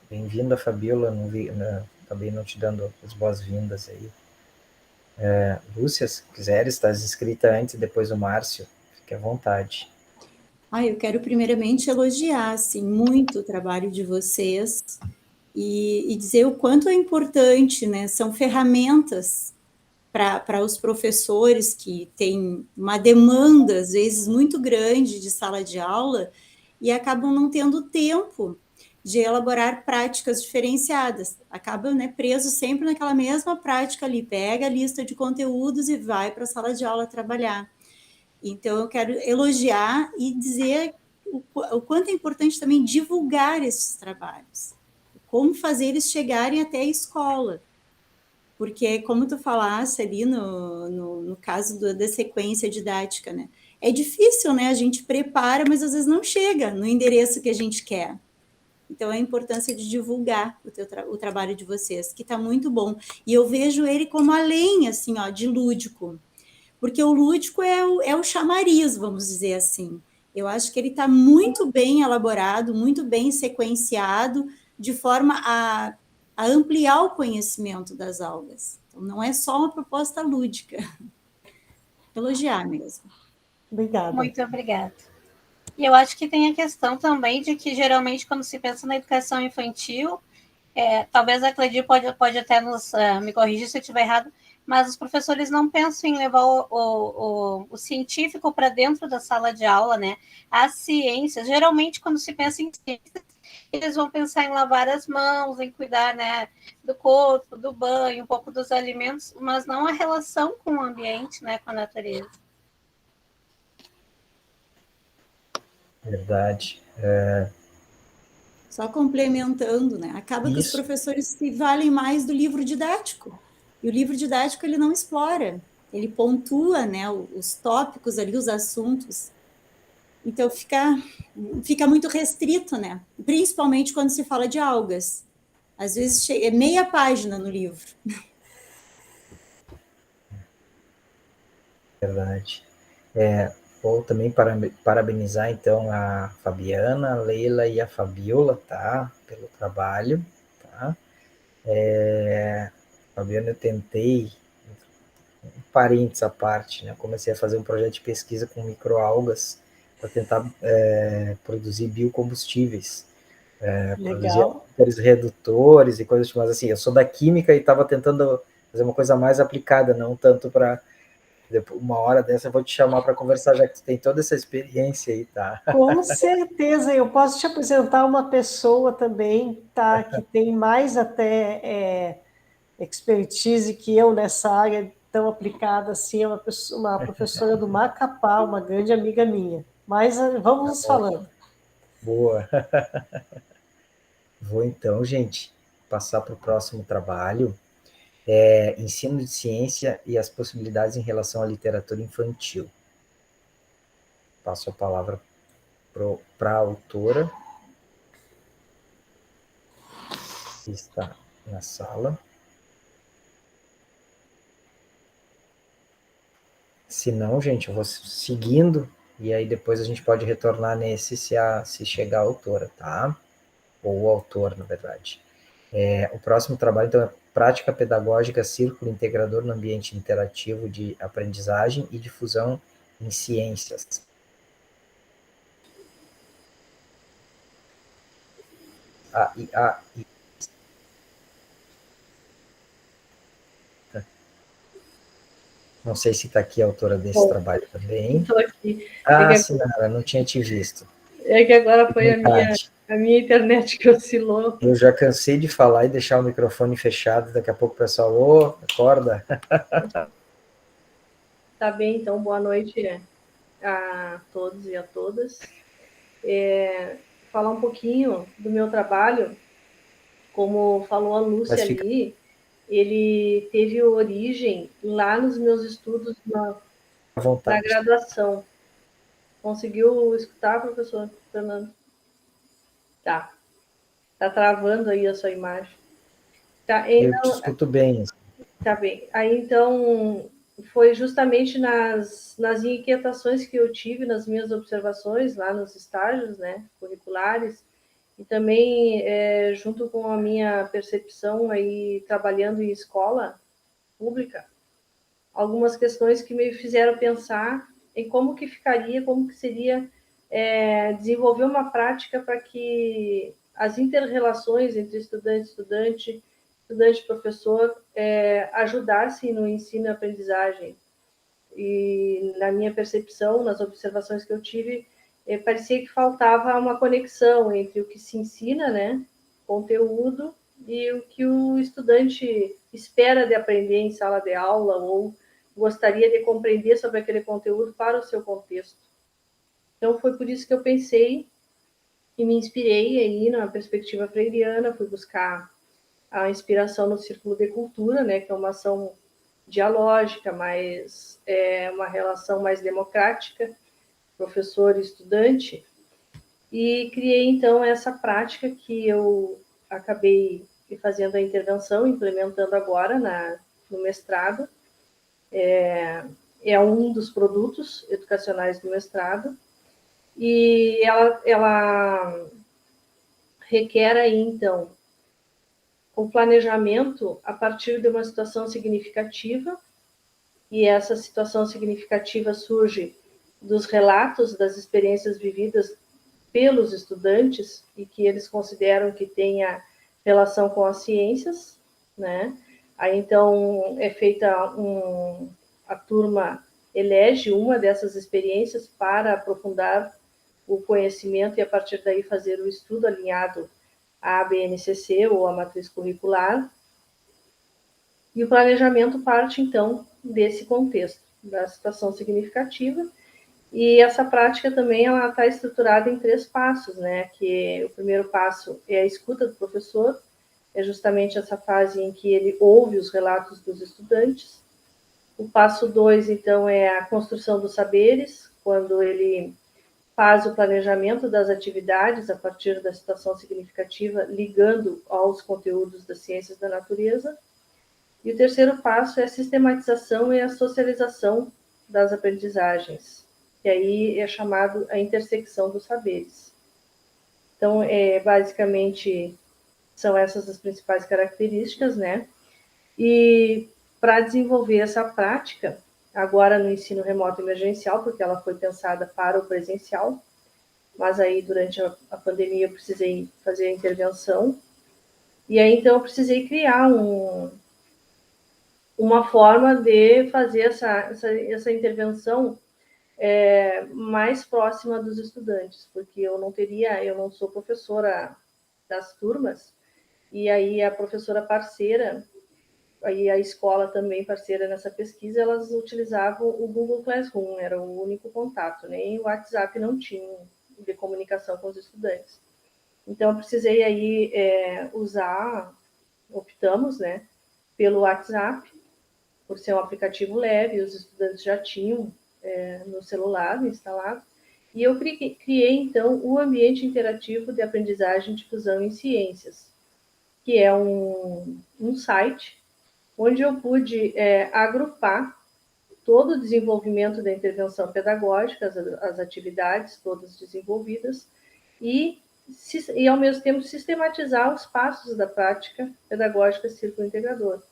Speaker 1: Bem-vinda, Fabiola. Acabei não te dando as boas-vindas aí. Lúcia, se quiser, estás inscrita antes e depois o Márcio. Fique à vontade.
Speaker 3: Eu quero primeiramente elogiar assim, muito o trabalho de vocês e dizer o quanto é importante, né? São ferramentas para os professores que têm uma demanda, às vezes, muito grande de sala de aula e acabam não tendo tempo de elaborar práticas diferenciadas. Acabam, né, presos sempre naquela mesma prática ali, pega a lista de conteúdos e vai para a sala de aula trabalhar. Então, eu quero elogiar e dizer o quanto é importante também divulgar esses trabalhos, como fazer eles chegarem até a escola. Porque, como tu falasse ali no caso da sequência didática, né? É difícil, né? A gente prepara, mas às vezes não chega no endereço que a gente quer. Então, a importância de divulgar o trabalho de vocês, que está muito bom. E eu vejo ele como além, assim, ó, de lúdico. Porque o lúdico é o chamariz, vamos dizer assim. Eu acho que ele está muito bem elaborado, muito bem sequenciado, de forma a ampliar o conhecimento das algas. Então, não é só uma proposta lúdica. Elogiar mesmo.
Speaker 2: Obrigada.
Speaker 6: Muito obrigada. E eu acho que tem a questão também de que, geralmente, quando se pensa na educação infantil, talvez a Cledir pode até me corrigir se eu estiver errado, mas os professores não pensam em levar o científico para dentro da sala de aula, né? As ciências, geralmente, quando se pensa em ciências, eles vão pensar em lavar as mãos, em cuidar, né, do corpo, do banho, um pouco dos alimentos, mas não a relação com o ambiente, né, com a natureza.
Speaker 1: Verdade.
Speaker 3: Só complementando, né? Acaba que os
Speaker 1: Isso.
Speaker 3: professores se valem mais do livro didático. E o livro didático ele não explora, ele pontua, né, os tópicos ali, os assuntos. Então fica muito restrito, né? Principalmente quando se fala de algas. Às vezes é meia página no livro.
Speaker 1: Verdade. Vou também parabenizar, então, a Fabiana, a Leila e a Fabiola, tá? Pelo trabalho, tá? Fabiana, eu tentei, um parênteses à parte, né? Comecei a fazer um projeto de pesquisa com microalgas para tentar produzir biocombustíveis. Produzia
Speaker 2: Legal.
Speaker 1: redutores e coisas, mas assim, eu sou da química e estava tentando fazer uma coisa mais aplicada, não tanto para uma hora dessa eu vou te chamar para conversar, já que tu tem toda essa experiência aí, tá?
Speaker 2: Com certeza, eu posso te apresentar uma pessoa também, tá, que tem mais até expertise que eu nessa área tão aplicada assim, é uma professora do Macapá, uma grande amiga minha. Mas vamos nos falando.
Speaker 1: Boa. Vou então, gente, passar para o próximo trabalho. Ensino de ciência e as possibilidades em relação à literatura infantil. Passo a palavra para a autora, que está na sala. Se não, gente, eu vou seguindo, e aí depois a gente pode retornar nesse se chegar a autora, tá? Ou o autor, na verdade. O próximo trabalho, então, é Prática Pedagógica Círculo Integrador no Ambiente Interativo de Aprendizagem e Difusão em Ciências. Não sei se está aqui a autora desse trabalho também.
Speaker 4: Estou aqui.
Speaker 1: Sim, eu não tinha te visto.
Speaker 4: É que agora foi a minha internet que oscilou.
Speaker 1: Eu já cansei de falar e deixar o microfone fechado, daqui a pouco o pessoal, acorda.
Speaker 4: Tá bem, então, boa noite a todos e a todas. Falar um pouquinho do meu trabalho, como falou a Lúcia ali, ele teve origem lá nos meus estudos na graduação. Conseguiu escutar, professor Fernando? Tá. Tá travando aí a sua imagem. Tá, então,
Speaker 1: eu te escuto bem.
Speaker 4: Tá bem. Aí, então, foi justamente nas inquietações que eu tive, nas minhas observações lá nos estágios, né, curriculares, e também junto com a minha percepção aí trabalhando em escola pública, algumas questões que me fizeram pensar em como que seria desenvolver uma prática para que as inter-relações entre estudante e estudante estudante e professor ajudassem no ensino e aprendizagem. E na minha percepção, nas observações que eu tive, parecia que faltava uma conexão entre o que se ensina, né, conteúdo, e o que o estudante espera de aprender em sala de aula ou gostaria de compreender sobre aquele conteúdo para o seu contexto. Então, foi por isso que eu pensei e me inspirei aí na perspectiva freiriana, fui buscar a inspiração no Círculo de Cultura, né, que é uma ação dialógica, mas uma relação mais democrática, professor e estudante, e criei, então, essa prática que eu acabei fazendo a intervenção, implementando agora no mestrado. É um dos produtos educacionais do mestrado, e ela requer aí, então, o planejamento a partir de uma situação significativa, e essa situação significativa surge dos relatos das experiências vividas pelos estudantes e que eles consideram que tenha relação com as ciências, né? Aí, então, é feita a turma elege uma dessas experiências para aprofundar o conhecimento e, a partir daí, fazer o estudo alinhado à BNCC ou à matriz curricular. E o planejamento parte, então, desse contexto, da situação significativa. E essa prática também ela está estruturada em 3 passos, né? Que o primeiro passo é a escuta do professor, é justamente essa fase em que ele ouve os relatos dos estudantes. O passo 2, então, é a construção dos saberes, quando ele faz o planejamento das atividades a partir da situação significativa, ligando aos conteúdos das ciências da natureza. E o terceiro passo é a sistematização e a socialização das aprendizagens, que aí é chamado a intersecção dos saberes. Então, basicamente, são essas as principais características, né? E para desenvolver essa prática, agora no ensino remoto emergencial, porque ela foi pensada para o presencial, mas aí durante a pandemia eu precisei fazer a intervenção, e aí então eu precisei criar uma forma de fazer essa intervenção mais próxima dos estudantes, porque eu não sou professora das turmas, e aí a professora parceira, aí a escola também parceira nessa pesquisa, elas utilizavam o Google Classroom, era o único contato, nem o WhatsApp não tinha de comunicação com os estudantes. Então, eu precisei aí optamos, né, pelo WhatsApp, por ser um aplicativo leve, os estudantes já tinham no celular instalado, e eu criei, então, o Ambiente Interativo de Aprendizagem e Difusão em Ciências, que é um site onde eu pude agrupar todo o desenvolvimento da intervenção pedagógica, as atividades todas desenvolvidas, e ao mesmo tempo, sistematizar os passos da prática pedagógica Círculo Integrador.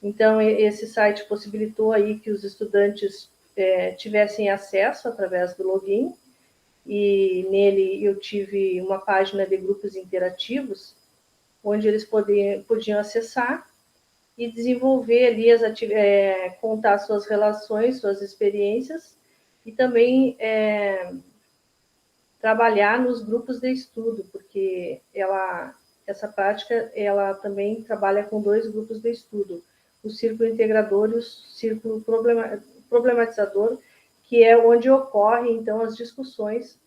Speaker 4: Então, esse site possibilitou aí que os estudantes tivessem acesso através do login, e nele eu tive uma página de grupos interativos, onde eles podiam acessar e desenvolver ali contar suas relações, suas experiências, e também trabalhar nos grupos de estudo, porque essa prática ela também trabalha com 2 grupos de estudo, o círculo integrador e o círculo problematizador, que é onde ocorrem, então, as discussões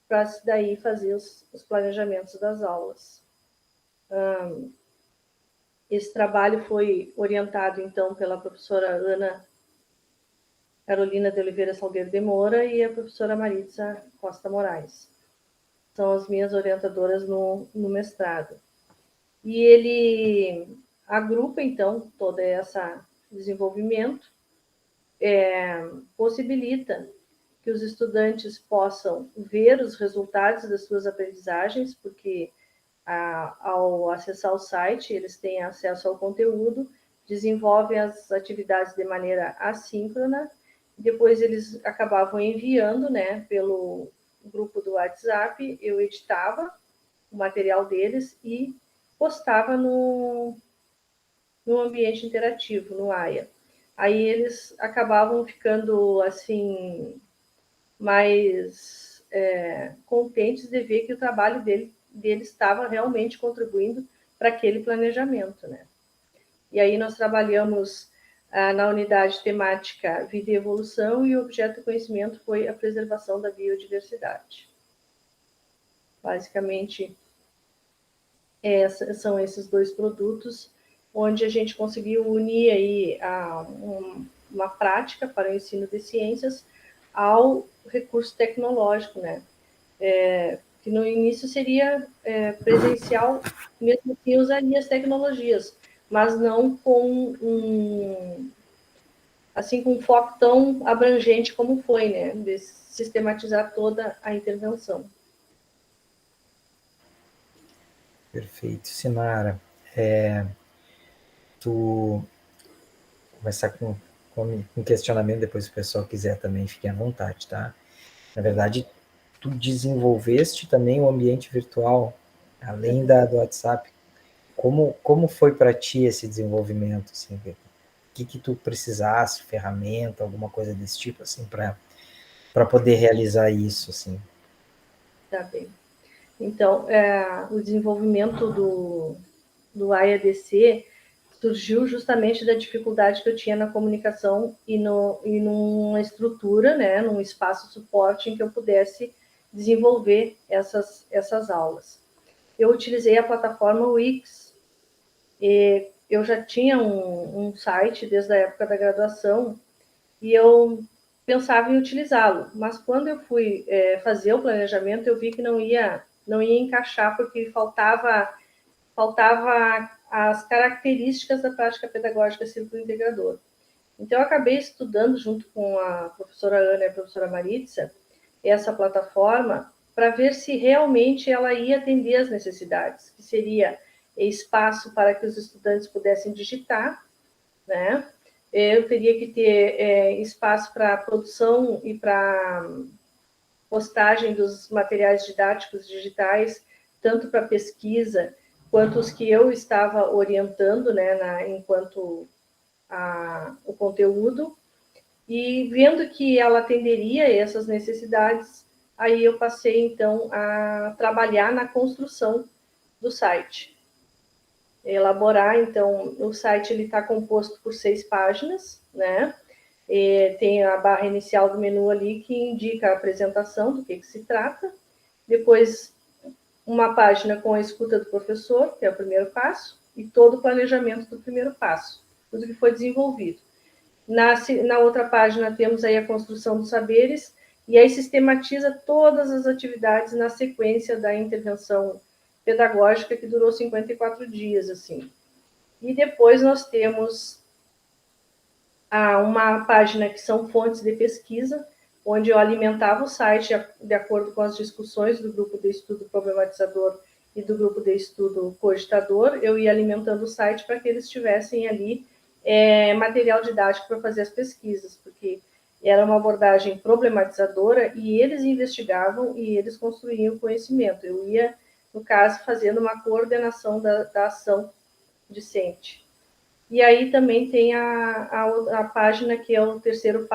Speaker 4: para daí fazer os planejamentos das aulas. Esse trabalho foi orientado, então, pela professora Ana Carolina de Oliveira Salgueiro de Moura e a professora Maritza Costa Moraes. São as minhas orientadoras no mestrado. E ele agrupa, então, todo esse desenvolvimento, possibilita que os estudantes possam ver os resultados das suas aprendizagens, porque ao acessar o site, eles têm acesso ao conteúdo, desenvolvem as atividades de maneira assíncrona, depois eles acabavam enviando, né, pelo grupo do WhatsApp, eu editava o material deles e postava no no ambiente interativo, no AIA. Aí eles acabavam ficando, assim, mais contentes de ver que o trabalho dele estava realmente contribuindo para aquele planejamento, né? E aí nós trabalhamos na unidade temática Vida e Evolução, e o objeto do conhecimento foi a preservação da biodiversidade. Basicamente, são esses dois produtos, onde a gente conseguiu unir aí uma prática para o ensino de ciências ao recurso tecnológico, né? Que no início seria presencial, mesmo assim usaria as tecnologias, mas não com com um foco tão abrangente como foi, né? De sistematizar toda a intervenção.
Speaker 1: Perfeito. Sinara, tu começar com questionamento, depois se o pessoal quiser também, fiquem à vontade, tá? Na verdade, tu desenvolveste também o ambiente virtual, além do WhatsApp. Como foi para ti esse desenvolvimento? Assim, o que tu precisasse, ferramenta, alguma coisa desse tipo, assim, para poder realizar isso, assim?
Speaker 4: Tá bem. Então, o desenvolvimento do AIADC surgiu justamente da dificuldade que eu tinha na comunicação e numa estrutura, né, num espaço suporte em que eu pudesse desenvolver essas aulas. Eu utilizei a plataforma Wix, e eu já tinha um site desde a época da graduação, e eu pensava em utilizá-lo, mas quando eu fui fazer o planejamento, eu vi que não ia encaixar, porque faltava as características da prática pedagógica círculo integrador. Então, eu acabei estudando, junto com a professora Ana e a professora Maritza, essa plataforma, para ver se realmente ela ia atender às necessidades, que seria espaço para que os estudantes pudessem digitar, né? Eu teria que ter espaço para produção e para postagem dos materiais didáticos digitais, tanto para pesquisa, quanto os que eu estava orientando, né, enquanto o conteúdo, e vendo que ela atenderia essas necessidades, aí eu passei, então, a trabalhar na construção do site. Elaborar, então, o site está composto por 6 páginas, né? Tem a barra inicial do menu ali que indica a apresentação, do que se trata. Depois, uma página com a escuta do professor, que é o primeiro passo, e todo o planejamento do primeiro passo, tudo que foi desenvolvido. Na outra página temos aí a construção dos saberes, e aí sistematiza todas as atividades na sequência da intervenção pedagógica, que durou 54 dias, assim. E depois nós temos uma página que são fontes de pesquisa, onde eu alimentava o site de acordo com as discussões do grupo de estudo problematizador e do grupo de estudo cogitador. Eu ia alimentando o site para que eles tivessem ali material didático para fazer as pesquisas, porque era uma abordagem problematizadora e eles investigavam e eles construíam o conhecimento. Eu ia, no caso, fazendo uma coordenação da ação discente. E aí também tem a página que é o terceiro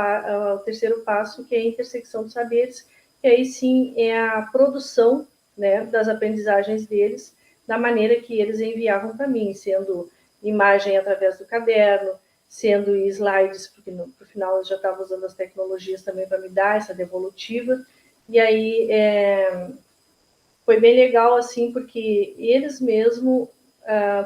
Speaker 4: passo, que é a intersecção dos saberes, que aí sim é a produção, né, das aprendizagens deles, da maneira que eles enviavam para mim, sendo imagem através do caderno, sendo slides, porque no final eu já estava usando as tecnologias também para me dar essa devolutiva. E aí foi bem legal, assim, porque eles mesmo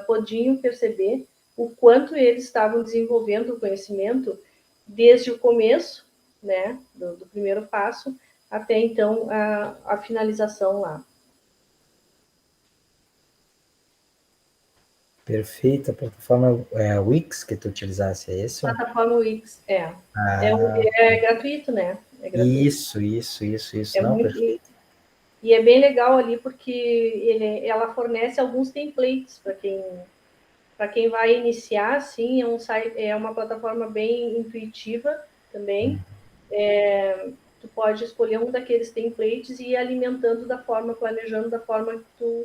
Speaker 4: podiam perceber o quanto eles estavam desenvolvendo o conhecimento desde o começo, né, do primeiro passo, até então a finalização lá.
Speaker 1: Perfeito. A plataforma Wix que tu utilizasse, é isso?
Speaker 4: Plataforma Wix, é gratuito, né? É gratuito.
Speaker 1: Isso. Não, perfeito.
Speaker 4: E é bem legal ali, porque ela fornece alguns templates para quem vai iniciar, assim, é uma plataforma bem intuitiva também. Tu pode escolher um daqueles templates e ir alimentando planejando da forma que tu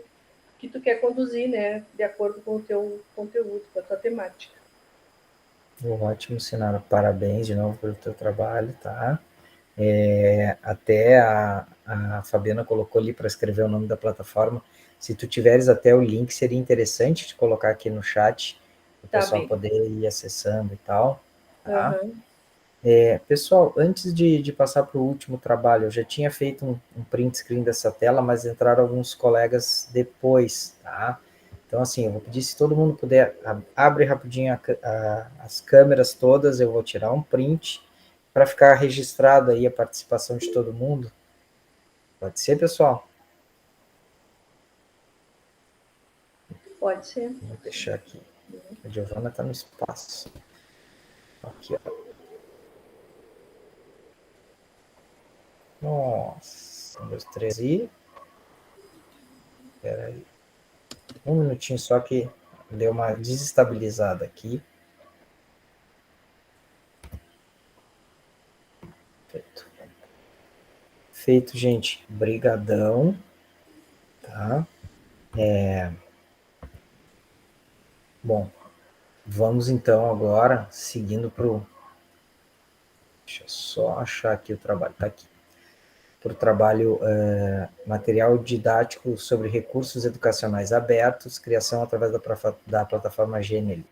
Speaker 4: que tu quer conduzir, né, de acordo com o teu conteúdo, com a tua temática.
Speaker 1: Ótimo, Sinara. Parabéns de novo pelo teu trabalho, tá? Até a Fabiana colocou ali para escrever o nome da plataforma. Se tu tiveres até o link, seria interessante te colocar aqui no chat, para o pessoal poder ir acessando e tal. Tá?
Speaker 4: Uhum.
Speaker 1: Pessoal, antes de passar para o último trabalho, eu já tinha feito um print screen dessa tela, mas entraram alguns colegas depois, tá? Então, assim, eu vou pedir, se todo mundo puder, abre rapidinho as câmeras todas, eu vou tirar um print, para ficar registrado aí a participação de todo mundo. Pode ser, pessoal?
Speaker 4: Pode ser.
Speaker 1: Vou deixar aqui. A Giovana está no espaço. Aqui, ó. Nossa, 1, 2, 3 e... Espera aí. Um minutinho só que deu uma desestabilizada aqui. Feito, gente. Brigadão. Tá? Bom, vamos então agora, seguindo para o... Deixa eu só achar aqui o trabalho. Tá aqui. Para o trabalho material didático sobre recursos educacionais abertos, criação através da plataforma Genially.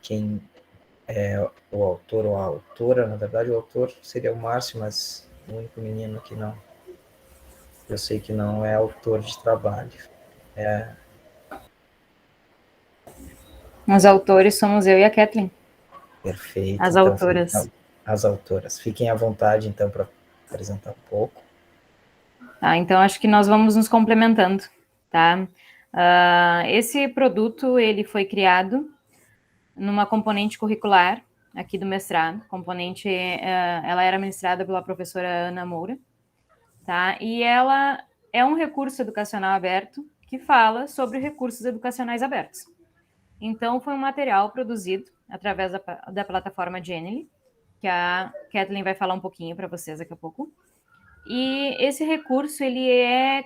Speaker 1: Quem é o autor ou a autora, na verdade o autor seria o Márcio, mas o único menino que não, eu sei que não é autor de trabalho.
Speaker 7: Os autores somos eu e a Kathleen.
Speaker 1: Perfeito.
Speaker 7: As
Speaker 1: então,
Speaker 7: autoras.
Speaker 1: As autoras. Fiquem à vontade, então, para apresentar um pouco.
Speaker 7: Tá, então, acho que nós vamos nos complementando, tá? Esse produto, ele foi criado numa componente curricular aqui do mestrado. Componente, ela era ministrada pela professora Ana Moura, tá? E ela é um recurso educacional aberto que fala sobre recursos educacionais abertos. Então, foi um material produzido através da plataforma Genially, que a Kathleen vai falar um pouquinho para vocês daqui a pouco. E esse recurso, ele é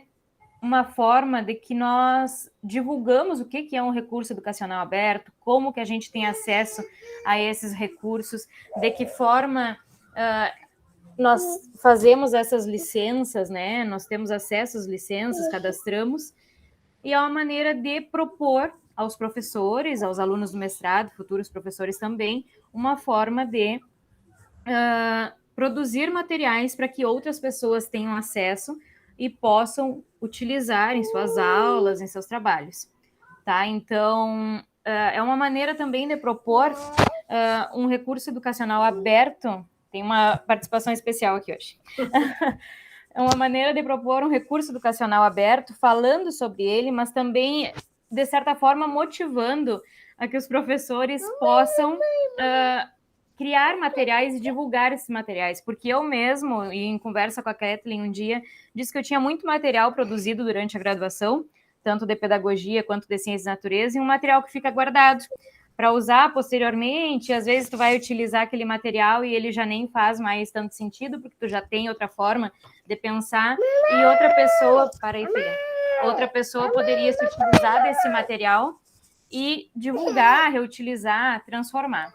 Speaker 7: uma forma de que nós divulgamos o que é um recurso educacional aberto, como que a gente tem acesso a esses recursos, de que forma nós fazemos essas licenças, né? Nós temos acesso às licenças, cadastramos, e é uma maneira de propor aos professores, aos alunos do mestrado, futuros professores também, uma forma de produzir materiais para que outras pessoas tenham acesso e possam utilizar em suas aulas, em seus trabalhos, tá? Então, é uma maneira também de propor um recurso educacional aberto. Tem uma participação especial aqui hoje. É uma maneira de propor um recurso educacional aberto, falando sobre ele, mas também, de certa forma, motivando a que os professores possam criar materiais e divulgar esses materiais, porque eu mesmo, em conversa com a Kathleen um dia, disse que eu tinha muito material produzido durante a graduação, tanto de pedagogia quanto de ciências da natureza, e um material que fica guardado para usar posteriormente. Às vezes tu vai utilizar aquele material e ele já nem faz mais tanto sentido, porque tu já tem outra forma de pensar, e outra pessoa, outra pessoa poderia se utilizar desse material e divulgar, reutilizar, transformar.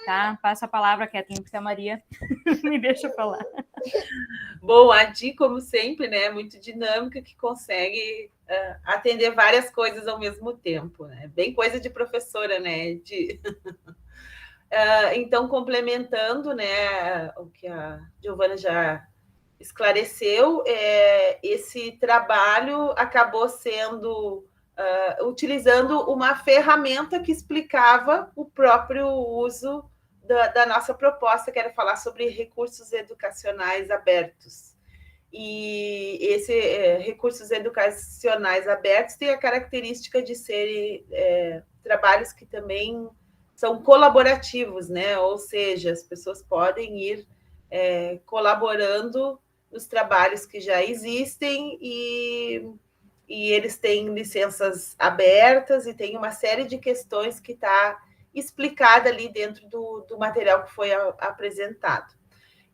Speaker 7: Tá? Passo a palavra, Kathleen, porque a Maria me deixa falar.
Speaker 8: Bom, a Di, como sempre, né, é muito dinâmica, que consegue atender várias coisas ao mesmo tempo, né? Bem coisa de professora, né, Di? Então, complementando, né, o que a Giovana já esclareceu, esse trabalho acabou sendo utilizando uma ferramenta que explicava o próprio uso da nossa proposta, que era falar sobre recursos educacionais abertos. E esses recursos educacionais abertos têm a característica de serem trabalhos que também são colaborativos, né? Ou seja, as pessoas podem ir colaborando nos trabalhos que já existem e eles têm licenças abertas e tem uma série de questões que está explicada ali dentro do material que foi apresentado.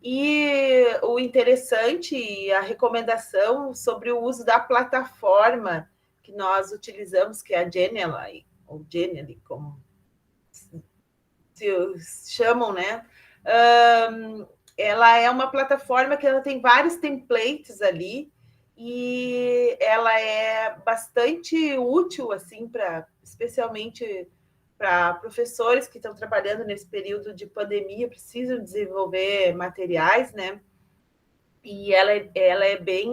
Speaker 8: E o interessante e a recomendação sobre o uso da plataforma que nós utilizamos, que é a Genially, ou Genially, como se chamam, né? Ela é uma plataforma que ela tem vários templates ali, e ela é bastante útil, assim, especialmente para professores que estão trabalhando nesse período de pandemia, precisam desenvolver materiais, né? E ela é bem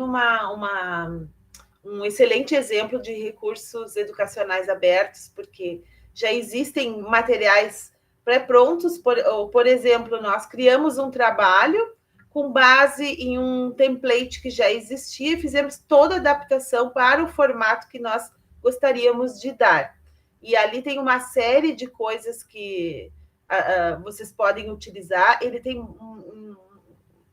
Speaker 8: um excelente exemplo de recursos educacionais abertos, porque já existem materiais pré-prontos, por exemplo, nós criamos um trabalho com base em um template que já existia, fizemos toda a adaptação para o formato que nós gostaríamos de dar. E ali tem uma série de coisas que vocês podem utilizar. Ele tem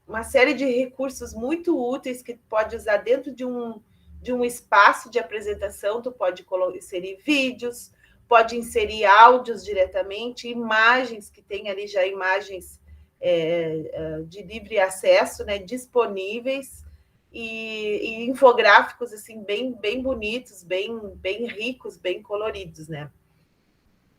Speaker 8: uma série de recursos muito úteis que pode usar dentro de um espaço de apresentação. Tu pode inserir vídeos, pode inserir áudios diretamente, imagens, que tem ali já imagens de livre acesso, né, disponíveis, e infográficos assim, bem bonitos, bem ricos, bem coloridos, né?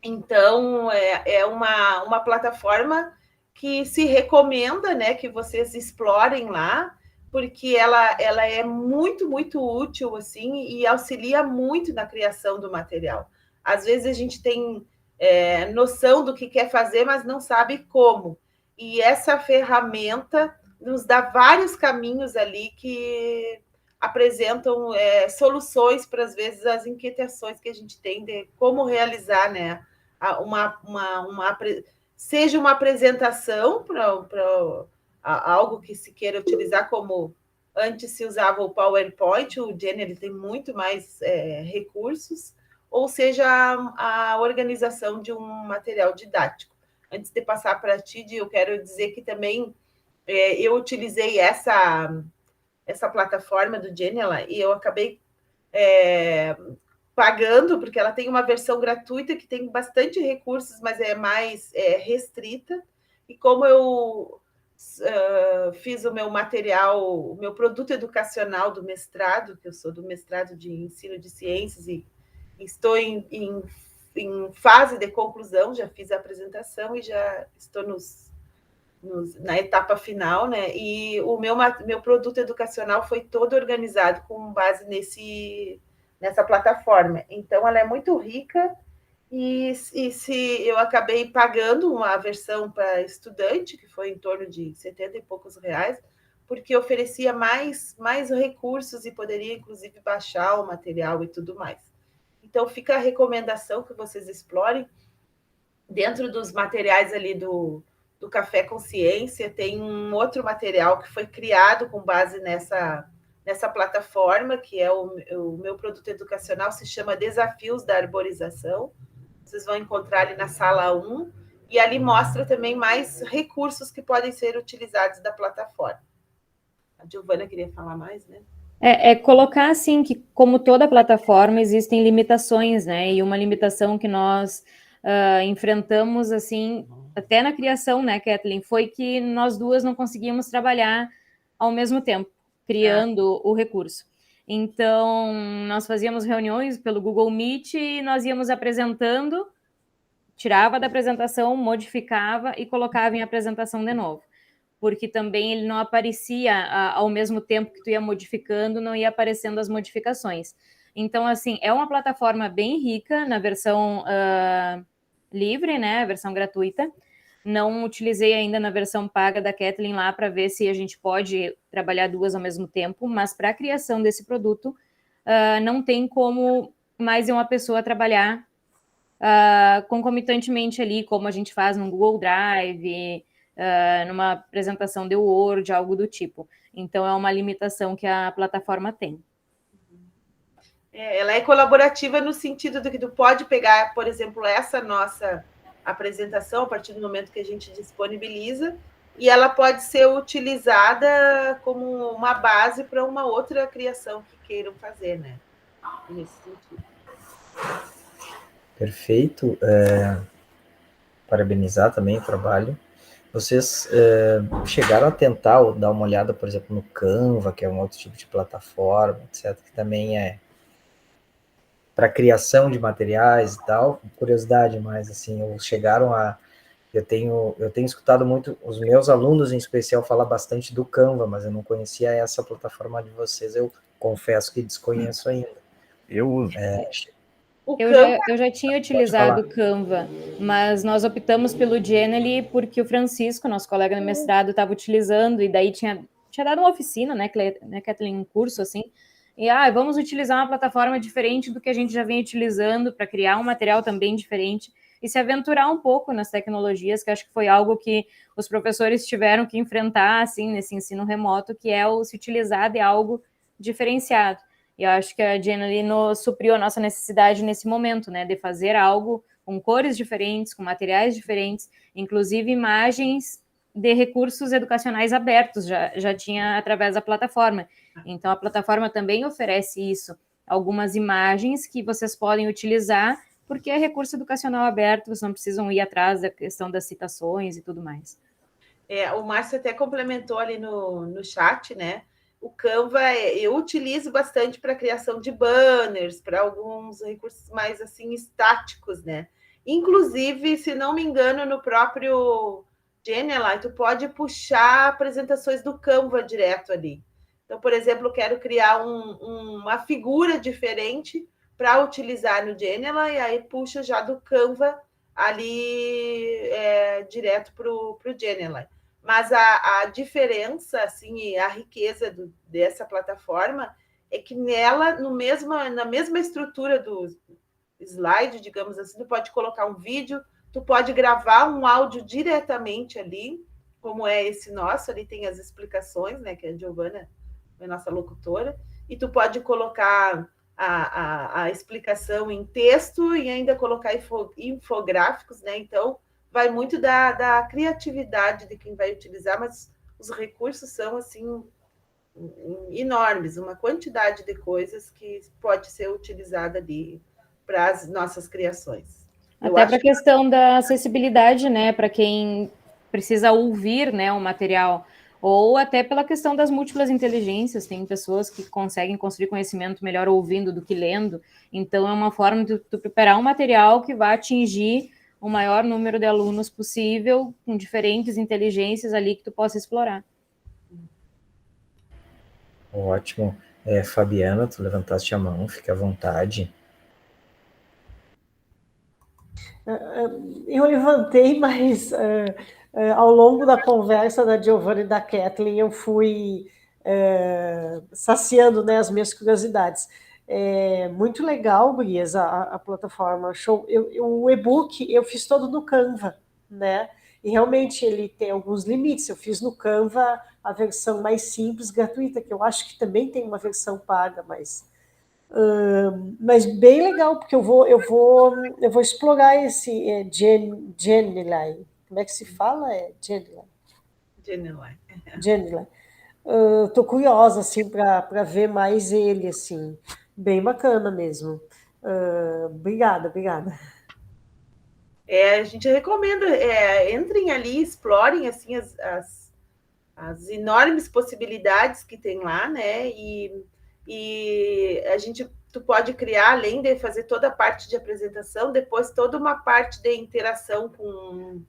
Speaker 8: Então, é uma plataforma que se recomenda, né, que vocês explorem lá, porque ela é muito, muito útil, assim, e auxilia muito na criação do material. Às vezes a gente tem noção do que quer fazer, mas não sabe como. E essa ferramenta nos dá vários caminhos ali que apresentam soluções para, às vezes, as inquietações que a gente tem de como realizar, né, seja uma apresentação para algo que se queira utilizar, como antes se usava o PowerPoint, o Genially tem muito mais recursos, ou seja, a organização de um material didático. Antes de passar para a Tid, eu quero dizer que também eu utilizei essa plataforma do Genially e eu acabei pagando, porque ela tem uma versão gratuita que tem bastante recursos, mas é mais restrita. E como eu fiz o meu material, o meu produto educacional do mestrado, que eu sou do mestrado de ensino de ciências e estou em fase de conclusão, já fiz a apresentação e já estou na etapa final, né? E o meu produto educacional foi todo organizado com base nessa plataforma. Então, ela é muito rica, e se eu acabei pagando uma versão para estudante, que foi em torno de 70 e poucos reais, porque oferecia mais recursos e poderia, inclusive, baixar o material e tudo mais. Então, fica a recomendação que vocês explorem. Dentro dos materiais ali do Café Consciência, tem um outro material que foi criado com base nessa plataforma, que é o meu produto educacional, se chama Desafios da Arborização. Vocês vão encontrar ali na sala 1, e ali mostra também mais recursos que podem ser utilizados da plataforma. A Giovana queria falar mais, né?
Speaker 7: Colocar, assim, que como toda plataforma, existem limitações, né? E uma limitação que nós enfrentamos, assim, até na criação, né, Kathleen, foi que nós duas não conseguíamos trabalhar ao mesmo tempo, criando o recurso. Então, nós fazíamos reuniões pelo Google Meet e nós íamos apresentando, tirava da apresentação, modificava e colocava em apresentação de novo. Porque também ele não aparecia ao mesmo tempo que tu ia modificando, não ia aparecendo as modificações. Então, assim, é uma plataforma bem rica na versão livre, né, a versão gratuita. Não utilizei ainda na versão paga da Kathleen lá para ver se a gente pode trabalhar duas ao mesmo tempo, mas para a criação desse produto, não tem como mais uma pessoa trabalhar concomitantemente ali, como a gente faz no Google Drive, numa apresentação de Word, algo do tipo. Então, é uma limitação que a plataforma tem.
Speaker 8: Ela é colaborativa no sentido de que tu pode pegar, por exemplo, essa nossa apresentação, a partir do momento que a gente disponibiliza, e ela pode ser utilizada como uma base para uma outra criação que queiram fazer, né? Nesse sentido.
Speaker 1: Perfeito. Parabenizar também o trabalho. Vocês chegaram a tentar dar uma olhada, por exemplo, no Canva, que é um outro tipo de plataforma, etc., que também para criação de materiais e tal, curiosidade, mas assim, eu tenho escutado muito, os meus alunos em especial falar bastante do Canva, mas eu não conhecia essa plataforma de vocês, eu confesso que desconheço ainda.
Speaker 9: Eu uso.
Speaker 7: Eu já tinha utilizado o Canva, mas nós optamos pelo Genially porque o Francisco, nosso colega no mestrado, estava utilizando, e daí tinha dado uma oficina, né, Kathleen, um curso assim, e vamos utilizar uma plataforma diferente do que a gente já vem utilizando para criar um material também diferente e se aventurar um pouco nas tecnologias, que acho que foi algo que os professores tiveram que enfrentar, assim, nesse ensino remoto, que é o se utilizar de algo diferenciado. E eu acho que a Genially nos supriu a nossa necessidade nesse momento, né, de fazer algo com cores diferentes, com materiais diferentes, inclusive imagens de recursos educacionais abertos, já tinha através da plataforma. Então, a plataforma também oferece isso, algumas imagens que vocês podem utilizar, porque é recurso educacional aberto, vocês não precisam ir atrás da questão das citações e tudo mais.
Speaker 8: O Márcio até complementou ali no chat, né? O Canva eu utilizo bastante para criação de banners, para alguns recursos mais assim estáticos, né? Inclusive, se não me engano, no próprio Genially, tu pode puxar apresentações do Canva direto ali. Então, por exemplo, eu quero criar uma figura diferente para utilizar no Genially, e aí puxa já do Canva ali direto para o Genially. Mas a diferença, assim, a riqueza dessa plataforma é que nela, na mesma estrutura do slide, digamos assim, tu pode colocar um vídeo, tu pode gravar um áudio diretamente ali, como é esse nosso, ali tem as explicações, né, que a Giovana é a nossa locutora, e tu pode colocar a explicação em texto e ainda colocar infográficos, né, então vai muito da criatividade de quem vai utilizar, mas os recursos são, assim, enormes, uma quantidade de coisas que pode ser utilizada ali para as nossas criações.
Speaker 7: Até para a questão da acessibilidade, né, para quem precisa ouvir, né, o material, ou até pela questão das múltiplas inteligências, tem pessoas que conseguem construir conhecimento melhor ouvindo do que lendo, então é uma forma de tu preparar um material que vai atingir o maior número de alunos possível, com diferentes inteligências ali que tu possa explorar.
Speaker 1: Ótimo. Fabiana, tu levantaste a mão, fica à vontade.
Speaker 2: Eu levantei, mas ao longo da conversa da Giovana e da Kathleen, eu fui saciando, né, as minhas curiosidades. Muito legal, gurias, a plataforma, show. O e-book eu fiz todo no Canva, né? E realmente ele tem alguns limites. Eu fiz no Canva a versão mais simples, gratuita, que eu acho que também tem uma versão paga, mas bem legal, porque eu vou explorar esse Genially. Como é que se fala? Genially. Estou curiosa assim para ver mais ele, assim, bem bacana mesmo. Obrigada.
Speaker 8: A gente recomenda, entrem ali, explorem assim as enormes possibilidades que tem lá, né? E tu pode criar, além de fazer toda a parte de apresentação, depois toda uma parte de interação com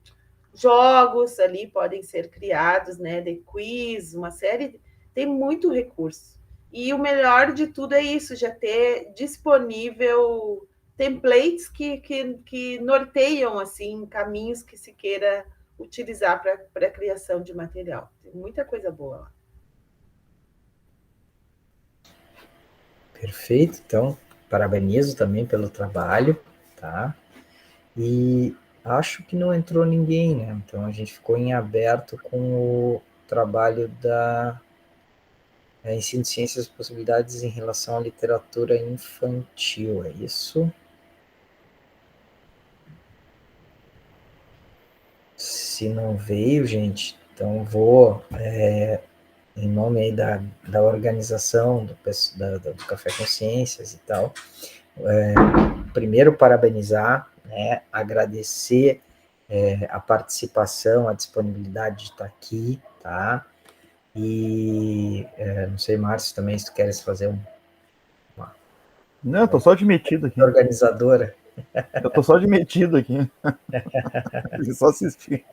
Speaker 8: jogos ali podem ser criados, né? De quiz, uma série, tem muito recurso. E o melhor de tudo é isso, já ter disponível templates que norteiam assim caminhos que se queira utilizar para a criação de material. Tem muita coisa boa lá.
Speaker 1: Perfeito, então, parabenizo também pelo trabalho, tá? E acho que não entrou ninguém, né? Então, a gente ficou em aberto com o trabalho da Ensino de Ciências e Possibilidades em relação à literatura infantil, é isso? Se não veio, gente, então vou, em nome aí da organização do Café Consciências e tal, primeiro parabenizar, né, agradecer a participação, a disponibilidade de estar aqui, tá? E não sei, Márcio, também se tu queres fazer
Speaker 9: Não, eu tô só de metido aqui.
Speaker 1: Organizadora.
Speaker 9: Eu tô só de metido aqui. Só assistir.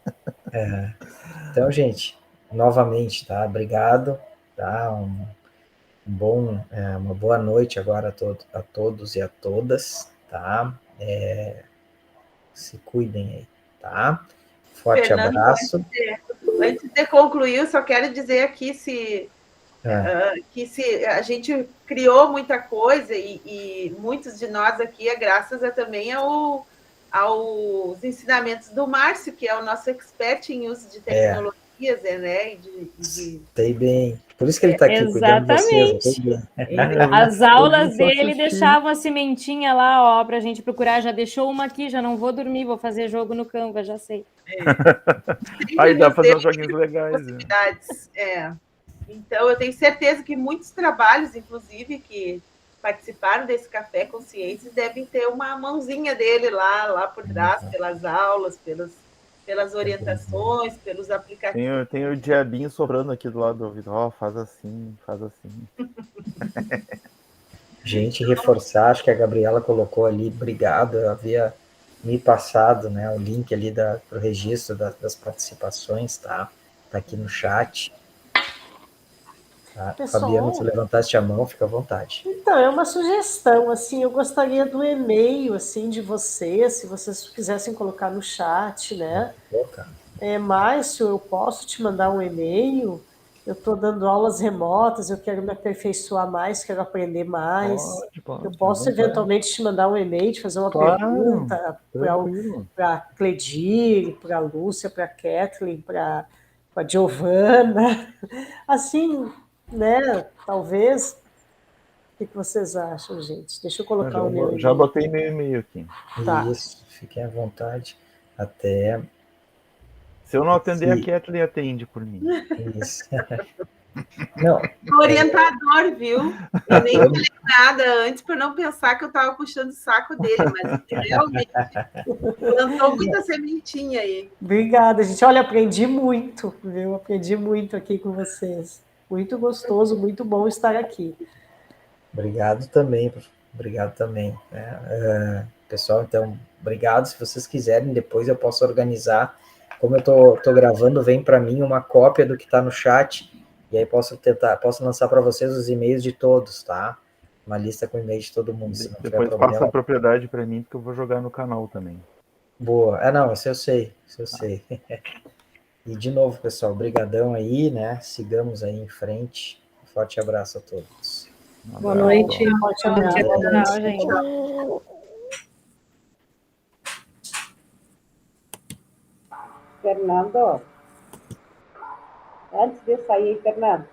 Speaker 1: Então, gente, novamente, tá? Obrigado, tá? Uma boa noite agora a todos e a todas, tá? Se cuidem aí, tá? Forte
Speaker 8: Fernando,
Speaker 1: abraço.
Speaker 8: Antes de concluir, eu só quero dizer aqui que se a gente criou muita coisa e muitos de nós aqui é graças também aos ensinamentos do Márcio, que é o nosso expert em uso de tecnologias, né?
Speaker 1: Sei bem. Por isso que ele está aqui cuidando de vocês.
Speaker 7: Exatamente. As aulas dele deixavam a sementinha lá, ó, para a gente procurar. Já deixou uma aqui, já não vou dormir, vou fazer jogo no Canva, já sei.
Speaker 9: Aí dá para fazer uns joguinhos legais.
Speaker 8: Possibilidades. Então, eu tenho certeza que muitos trabalhos, inclusive, que participaram desse Café Consciências, devem ter uma mãozinha dele lá por trás, pelas aulas, pelas orientações, pelos aplicativos.
Speaker 9: Tem o diabinho sobrando aqui do lado do ouvido. Ó, faz assim, faz assim.
Speaker 1: Gente, reforçar, acho que a Gabriela colocou ali, obrigado, eu havia me passado, né, o link ali para o registro das participações, tá? Tá aqui no chat. Tá?
Speaker 2: Pessoal,
Speaker 1: Fabiana, se levantaste a mão, fica à vontade.
Speaker 2: Então, é uma sugestão, assim, eu gostaria do e-mail, assim, de vocês, se vocês quisessem colocar no chat, né? Márcio, eu posso te mandar um e-mail? Eu estou dando aulas remotas, eu quero me aperfeiçoar mais, quero aprender mais.
Speaker 9: Pode,
Speaker 2: eu posso eventualmente te mandar um e-mail, te fazer uma pergunta para a Cledir, para a Lúcia, para a Kathleen, para a Giovana. Assim, né? Talvez. O que vocês acham, gente? Deixa eu colocar o meu e-mail.
Speaker 9: Já botei meu e-mail aqui.
Speaker 2: Tá.
Speaker 1: Isso, fiquem à vontade. Até...
Speaker 9: Se eu não atender, a Kathleen atende por mim.
Speaker 1: Isso. Não.
Speaker 8: Orientador, viu? Eu nem falei nada antes para não pensar que eu estava puxando o saco dele, mas realmente plantou muita sementinha aí.
Speaker 2: Obrigada, gente. Olha, aprendi muito, viu? Aprendi muito aqui com vocês. Muito gostoso, muito bom estar aqui.
Speaker 1: Obrigado também. Pessoal, então, obrigado. Se vocês quiserem, depois eu posso organizar. Como eu tô gravando, vem para mim uma cópia do que está no chat, e aí posso lançar para vocês os e-mails de todos, tá? Uma lista com e-mails de todo mundo. Se não
Speaker 9: depois passa a propriedade para mim, porque eu vou jogar no canal também.
Speaker 1: Boa. Não, isso eu sei. E de novo, pessoal, brigadão aí, né? Sigamos aí em frente. Um forte abraço a todos.
Speaker 4: Boa noite.
Speaker 2: Forte abraço.
Speaker 7: Tchau, gente.
Speaker 5: Fernando, antes de eu sair, Fernando,